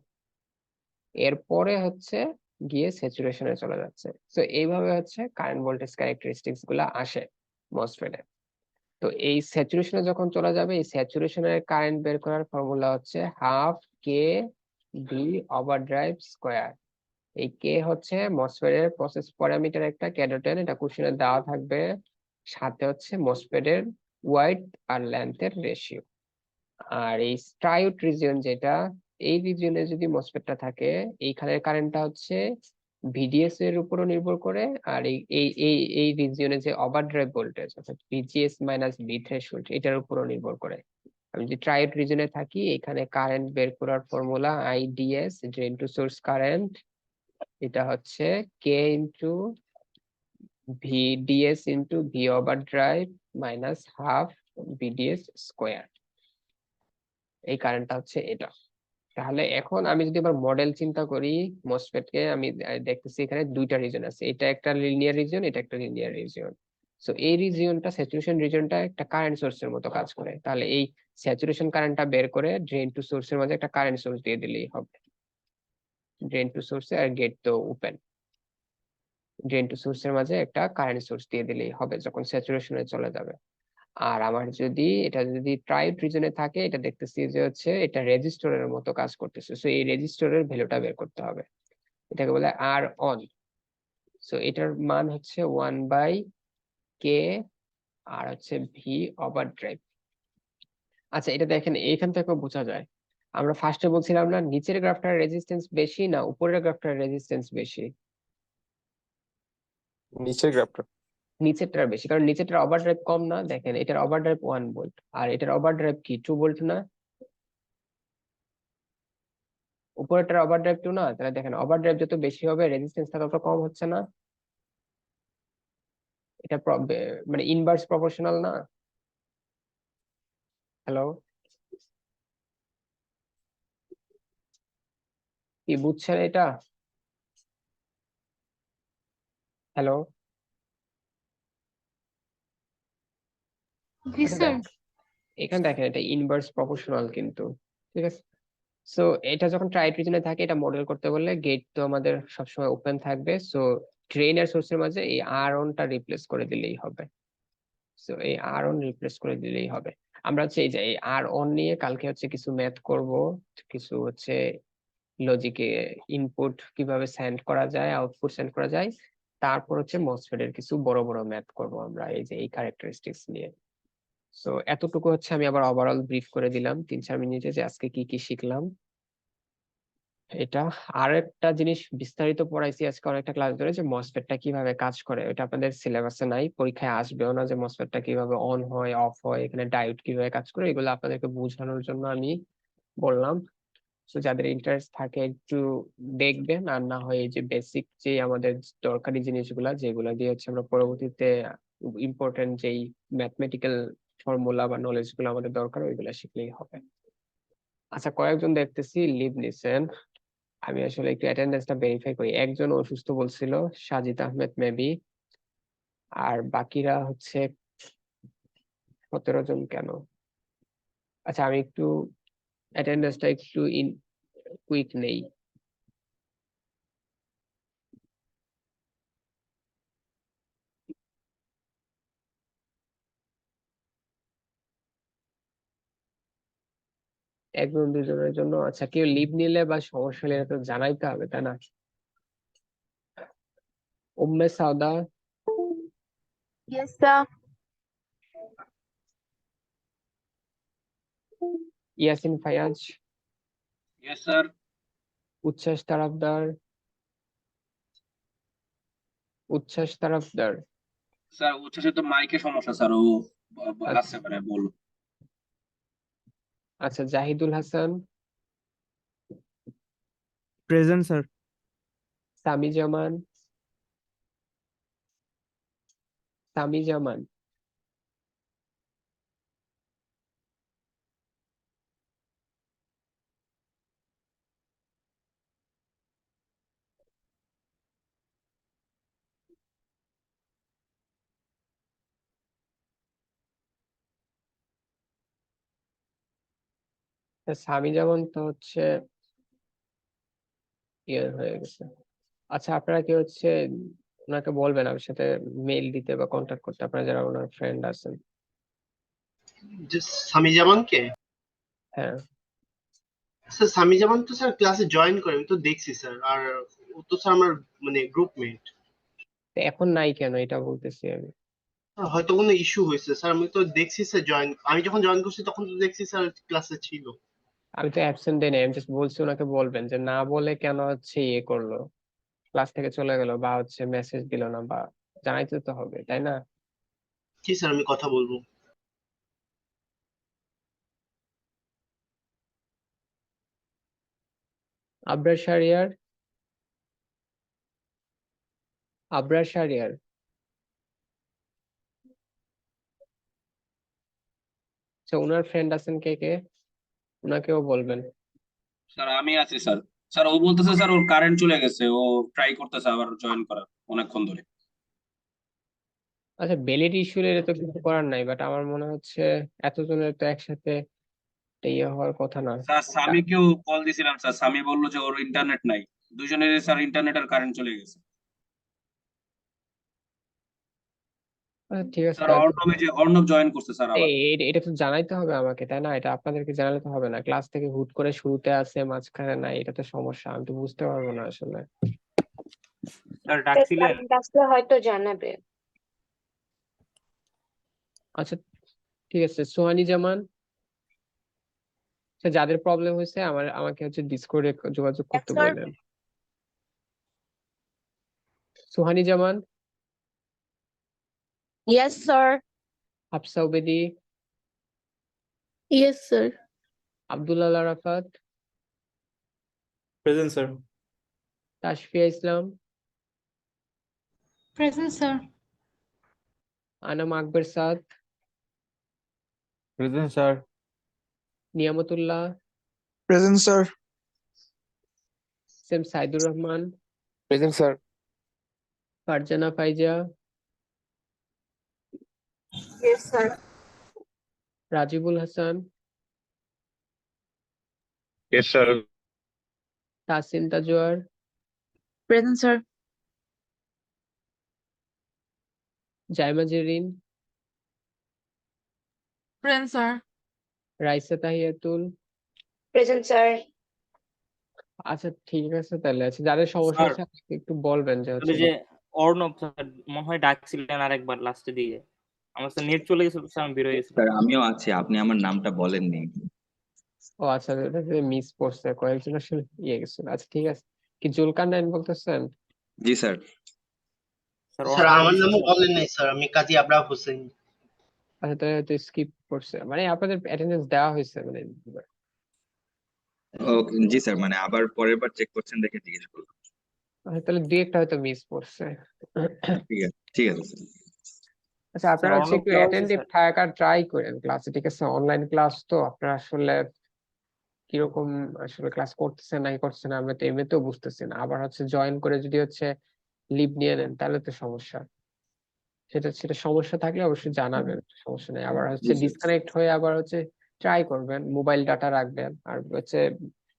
Speaker 1: এরপরে হচ্ছে গিয়ে স্যাচুরেশনে চলে যাচ্ছে। তো এইভাবে হচ্ছে কারেন্ট ভোল্টেজ ক্যারেক্টারিস্টিক্স গুলা আসে মসফেটে। তো এই স্যাচুরেশনে যখন চলে যাবে এই স্যাচুরেশনের কারেন্ট বের করার ফর্মুলা হচ্ছে half K V over drive square. এই কে হচ্ছে মসফেটের প্রসেস প্যারামিটার একটা ক্যাডোটেন, এটা কোশ্চেনে দেওয়া থাকবে, সাথে হচ্ছে মসফেটের ওয়াইড আর লেন্থের রেশিও। আর এই ট্রায়োড রিজিয়ন যেটা, এই রিজিয়নে যদি মসফেটটা থাকে এইখানের কারেন্টটা হচ্ছে ভিডিএস এর উপরও নির্ভর করে, আর এই রিজিয়নে যে ওভারড্রাইভ ভোল্টেজ অর্থাৎ ভিজিএস মাইনাস ভি থ্রেশহোল্ড এটার উপরও নির্ভর করে। আমি যদি ট্রায়োড রিজনে থাকি এখানে কারেন্ট বের করার formula IDS, drain to source current, এটা হচ্ছে K into VDS into V overdrive minus half VDS square. এই কারেন্টটা হচ্ছে এটা। তাহলে এখন আমি যদি আবার মডেল চিন্তা করি মসফেট কে, আমি দেখতেছি এখানে দুইটা রিজন আছে, এটা একটা লিনিয়ার রিজন, এটা একটা লিনিয়ার রিজন। সো এই রিজিয়নটা স্যাচুরেশন রিজনটা একটা কারেন্ট সোর্সের মতো কাজ করে, তাহলে এই স্যাচুরেশন কারেন্টটা বের করে ড্রেন টু সোর্সের মাঝে একটা কারেন্ট সোর্স দিয়ে দিলেই হবে। ড্রেন টু সোর্সে আর গেট তো ওপেন, ড্রেন টু সোর্সের মাঝে একটা কারেন্ট সোর্স দিয়ে দিলেই হবে যখন স্যাচুরেশনে চলে যাবে। আর আমার যদি এটা যদি ট্রায়োড রিজনে থাকে, এটা দেখতেছি যে হচ্ছে এটা রেজিস্টরের মতো কাজ করতেছে, সো এই রেজিস্টরের ভ্যালুটা বের করতে হবে, এটাকে বলে আর অন। সো এটার মান হচ্ছে 1/কে আর হচ্ছে ভি ওভার ড্রাইভ। আচ্ছা এটা দেখেন এইখান থেকে বোঝা যায়, আমরা ফার্স্টে বলছিলাম না নিচের গ্রাফটার রেজিস্ট্যান্স বেশি না উপরের গ্রাফটার রেজিস্ট্যান্স বেশি?
Speaker 3: নিচের গ্রাফটা।
Speaker 1: নিচেরটার বেশি, কারণ নিচেরটার ওভার ড্রাইভ কম না, দেখেন এটার ওভার ড্রাইভ 1 ভোল্ট আর এটার ওভার ড্রাইভ কি 2 ভোল্ট না, উপরেরটার ওভার ড্রাইভ 2 না, তাহলে দেখেন ওভার ড্রাইভ যত বেশি হবে রেজিস্ট্যান্সটা তত কম হচ্ছে না? এটা মানে ইনভার্স প্রপোর্শনাল না? হ্যালো, কি বুঝছেন এটা? হ্যালো,
Speaker 4: জি
Speaker 1: আচ্ছা
Speaker 4: স্যার।
Speaker 1: এখানে দেখেন এটা ইনভার্স প্রপোর্শনাল কিন্তু, ঠিক আছে। সো এটা যখন ট্রাইড রিজনে থাকে এটা মডেল করতে বললে গেট তো আমাদের সবসময় ওপেন থাকবে, সো ড্রেন আর সোর্সের মাঝে এই আর অনটা রিপ্লেস করে দিলেই হবে। সো এই আর অন রিপ্লেস করে দিলেই হবে। আমরা হচ্ছে এই যে এই আর অন নিয়ে কালকে হচ্ছে কিছু ম্যাথ করব, কিছু হচ্ছে লজিকে ইনপুট কিভাবে সেন্ড করা যায়, আউটপুট সেন্ড করা যায়, তারপর হচ্ছে মসফেট এর কিছু বড় বড় ম্যাথ করব আমরা এই যে এই ক্যারেক্টারিস্টিক্স নিয়ে। সো এতটুকু হচ্ছে আমি আবার ওভারঅল ব্রিফ করে দিলাম 3-4 মিনিটে যে আজকে কি কি শিখলাম এটা। আর একটা জিনিস বিস্তারিত পড়াইছি আজকে অনেকটা ক্লাস ধরে, যে মসফেটটা কিভাবে কাজ করে, এটা আপনাদের সিলেবাসে নাই, পরীক্ষায় আসবেও না, যে মসফেটটা কিভাবে অন হয় অফ হয় এখানে ডায়োড কিভাবে কাজ করে, এগুলো আপনাদেরকে বোঝানোর জন্য আমি বললাম। তো যাদের ইন্টারেস্ট থাকে একটু দেখবেন, আর না হয় এই যে বেসিক যে আমাদের দরকারি জিনিসগুলা যেগুলা দিয়ে হচ্ছে আমরা পরবর্তীতে ইম্পর্টেন্ট যেই ম্যাথমেটিক্যাল ফর্মুলা বা নলেজ গুলো আমাদের দরকার ওইগুলা শিখলেই হবে। আচ্ছা কয়েকজন দেখতেছি লিভ নিছেন, আমি আসলে একটু অ্যাটেন্ডেন্সটা ভেরিফাই করি। একজন অসুস্থ বলছিল, সাজিদ আহমেদ মেবি, আর বাকিরা হচ্ছে 17 জন কেন? আচ্ছা আমি একটু অ্যাটেন্ডেন্সটা একটু কুইক নেই। একজন দুজনের জন্য, আচ্ছা কেউ লিভ নিলে বা সমস্যা হলে এটা তো জানাইতে হবে তাই না? Umme Sawda,
Speaker 2: Yes, sir.
Speaker 1: Yasin Fayaz,
Speaker 8: yes sir.
Speaker 1: উচ্ছ্বাস তারাফদার, উচ্ছ্বাস তারাফদার।
Speaker 8: স্যার উচ্ছ্বাসের তো মাইকে সমস্যা স্যার, ও
Speaker 1: আচ্ছা
Speaker 8: আসতে পারে বল।
Speaker 1: আচ্ছা, জাহিদুল হাসান,
Speaker 3: প্রেজেন্ট স্যার।
Speaker 1: সামি জামান, সামি জামান, সামি জামান তো হচ্ছে ইয়ে হয়ে গেছে। আচ্ছা আপনারা কি হচ্ছে ওনাকে বলবেন আমার সাথে মেইল দিতে বা কন্ট্যাক্ট করতে, আপনারা যারা ওনার ফ্রেন্ড আছেন।
Speaker 9: যে সামি জামানকে,
Speaker 1: হ্যাঁ
Speaker 9: স্যার সামি জামান তো স্যার ক্লাসে জয়েন করে, আমি তো দেখছি স্যার। আর ও তো স্যার আমার মানে গ্রুপমেট।
Speaker 1: তো এখন নাই কেন এটা বলতেছি আমি।
Speaker 9: হয়তো কোনো ইস্যু হয়েছে স্যার, আমি তো দেখছি স্যার আমি যখন জয়েন করছি তখন তো দেখছি স্যার ক্লাসে ছিল।
Speaker 1: আমি তো অ্যাবসেন্ট দেই নাই, আমি জাস্ট বলছি ওনাকে বলবেন যে না বলে কেন হচ্ছে ইয়ে করলো, ক্লাস থেকে চলে গেল বা হচ্ছে মেসেজ দিল না, বা জানাইতে তো হবে তাই না?
Speaker 9: জি স্যার, আমি কথা বলবো।
Speaker 1: আবরার শাহরিয়ার, আবরার শাহরিয়ার, আচ্ছা ওনার ফ্রেন্ড আছেন কে কে, ওনাকেও বলবেন।
Speaker 8: স্যার আমি আছি স্যার। স্যার ও বলতেছে স্যার ওর কারেন্ট চলে গেছে, ও ট্রাই করতেছে আবার জয়েন করার অনেকক্ষণ ধরে।
Speaker 1: আচ্ছা বেলিড ইস্যু এর তো কিছু করার নাই, বাট আমার মনে হচ্ছে এতজনের তো একসাথে একটা ইয়ে হওয়ার কথা না।
Speaker 8: স্যার সামিকেও কল দিছিলাম স্যার, সামি বললো যে ওর ইন্টারনেট নাই। দুজনের স্যার ইন্টারনেট আর কারেন্ট চলে গেছে।
Speaker 1: আচ্ছা, ঠিক আছে
Speaker 8: স্যার
Speaker 1: তাহলে তো
Speaker 8: অর্ণব জয়েন করছে স্যার আবার।
Speaker 1: এটা তো জানাইতে হবে আমাকে তাই না? এটা আপনাদেরকে জানালে তো হবে না, ক্লাস থেকে হুট করে শুরুতে আসে মাঝখানে নাই, এটা তো সমস্যা, আমি তো বুঝতে পারবো না আসলে।
Speaker 7: স্যার ডাকছিলেন?
Speaker 2: ডাকলে হয়তো জানাবে।
Speaker 1: আচ্ছা ঠিক আছে, সোহানি জামান, আচ্ছা, যাদের প্রবলেম হয়েছে আমাকে হচ্ছে ডিসকর্ডে যোগাযোগ
Speaker 2: Yes,
Speaker 1: করতে
Speaker 2: sir.
Speaker 1: বললেন। Sohani Zaman,
Speaker 2: Yes, sir.
Speaker 1: Hafsa Ubedi,
Speaker 2: Yes, sir.
Speaker 1: Abdullah Rafat,
Speaker 6: present sir.
Speaker 1: Tashfia Islam,
Speaker 4: present sir.
Speaker 1: Anam Akbar Saad,
Speaker 3: present sir.
Speaker 1: Niamatullah,
Speaker 3: present sir.
Speaker 1: সেম Saidur Rahman,
Speaker 3: present sir.
Speaker 1: Farzana Faiza,
Speaker 2: Yes, sir.
Speaker 1: Rajibul Hasan,
Speaker 8: yes sir.
Speaker 1: Tasin Tajwar,
Speaker 2: Present, sir.
Speaker 1: Zaima Zerin,
Speaker 2: Present, sir.
Speaker 1: Raisa Tahiyatul.
Speaker 2: Present, sir.
Speaker 1: আচ্ছা ঠিক আছে তাহলে, আচ্ছা যাদের সমস্যা
Speaker 7: স্যার
Speaker 1: হচ্ছে আমাকে একটু বলবেন যে
Speaker 7: তাহলে
Speaker 1: হচ্ছে
Speaker 7: যে অর্ণব স্যার মনে হয় ডাকছিলেন আরেকবার লাস্টে দিয়ে। আমার স্যার নেট চলে গেছিল স্যার, আমি বের হয়ে গেছিলাম।
Speaker 10: স্যার আমিও আছি, আপনি আমার নামটা বলেননি।
Speaker 1: ও আচ্ছা এটা মিস করছে, কয়েকজন আসলে ইয়ে গেছিল। আচ্ছা ঠিক আছে, কি জুলকারনাইন বলতেছেন?
Speaker 10: জি স্যার।
Speaker 7: স্যার
Speaker 9: স্যার
Speaker 7: অর্ণব
Speaker 9: আমার
Speaker 7: দিছে
Speaker 9: নামও
Speaker 7: স্যার।
Speaker 9: বলেন নাই স্যার, আমি কাজী আবরার হোসেন।
Speaker 1: আচ্ছা তাহলে হয়তো স্কিপ করছে, মানে আপনাদের অ্যাটেন্ডেন্স দেওয়া হয়েছে মানে
Speaker 10: ওকে জি স্যার, মানে আবার পরের বার চেক করছেন দেখে জিজ্ঞেস করলাম।
Speaker 1: আচ্ছা, তাহলে দুই একটা হয়তো মিস করছে।
Speaker 10: ঠিক আছে স্যার।
Speaker 1: আচ্ছা
Speaker 7: স্যার
Speaker 1: আপনারা হচ্ছে
Speaker 7: অর্ণব
Speaker 1: একটু
Speaker 7: দেওয়া হয়েছে
Speaker 1: অ্যাটেন্টিভ
Speaker 7: স্যার।
Speaker 1: থাকার ট্রাই করেন ক্লাসে, ঠিক আছে? অনলাইন ক্লাস তো আপনারা আসলে কিরকম আসলে ক্লাস করতেছেন নাই করতেছেন আমরা তো এমনিতেও বুঝতেছি না, আবার হচ্ছে জয়েন করে যদি হচ্ছে লিভ নিয়ে নেন তাহলে তো সমস্যা। সেটা সমস্যা থাকলে অবশ্যই জানাবেন, সমস্যা নেই। আবার হচ্ছে
Speaker 10: জি স্যার।
Speaker 1: ডিসকানেক্ট হয়ে আবার হচ্ছে ট্রাই করবেন, মোবাইল ডাটা রাখবেন, আর হচ্ছে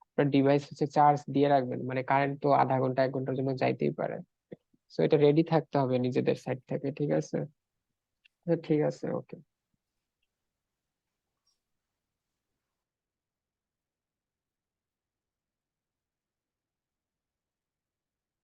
Speaker 1: আপনার ডিভাইস হচ্ছে চার্জ দিয়ে রাখবেন, মানে কারেন্ট তো আধা ঘন্টা 1 ঘন্টার জন্য যাইতেই পারে। সো এটা রেডি থাকতে হবে নিজেদের সাইড থেকে, ঠিক আছে? ঠিক আছে, ওকে।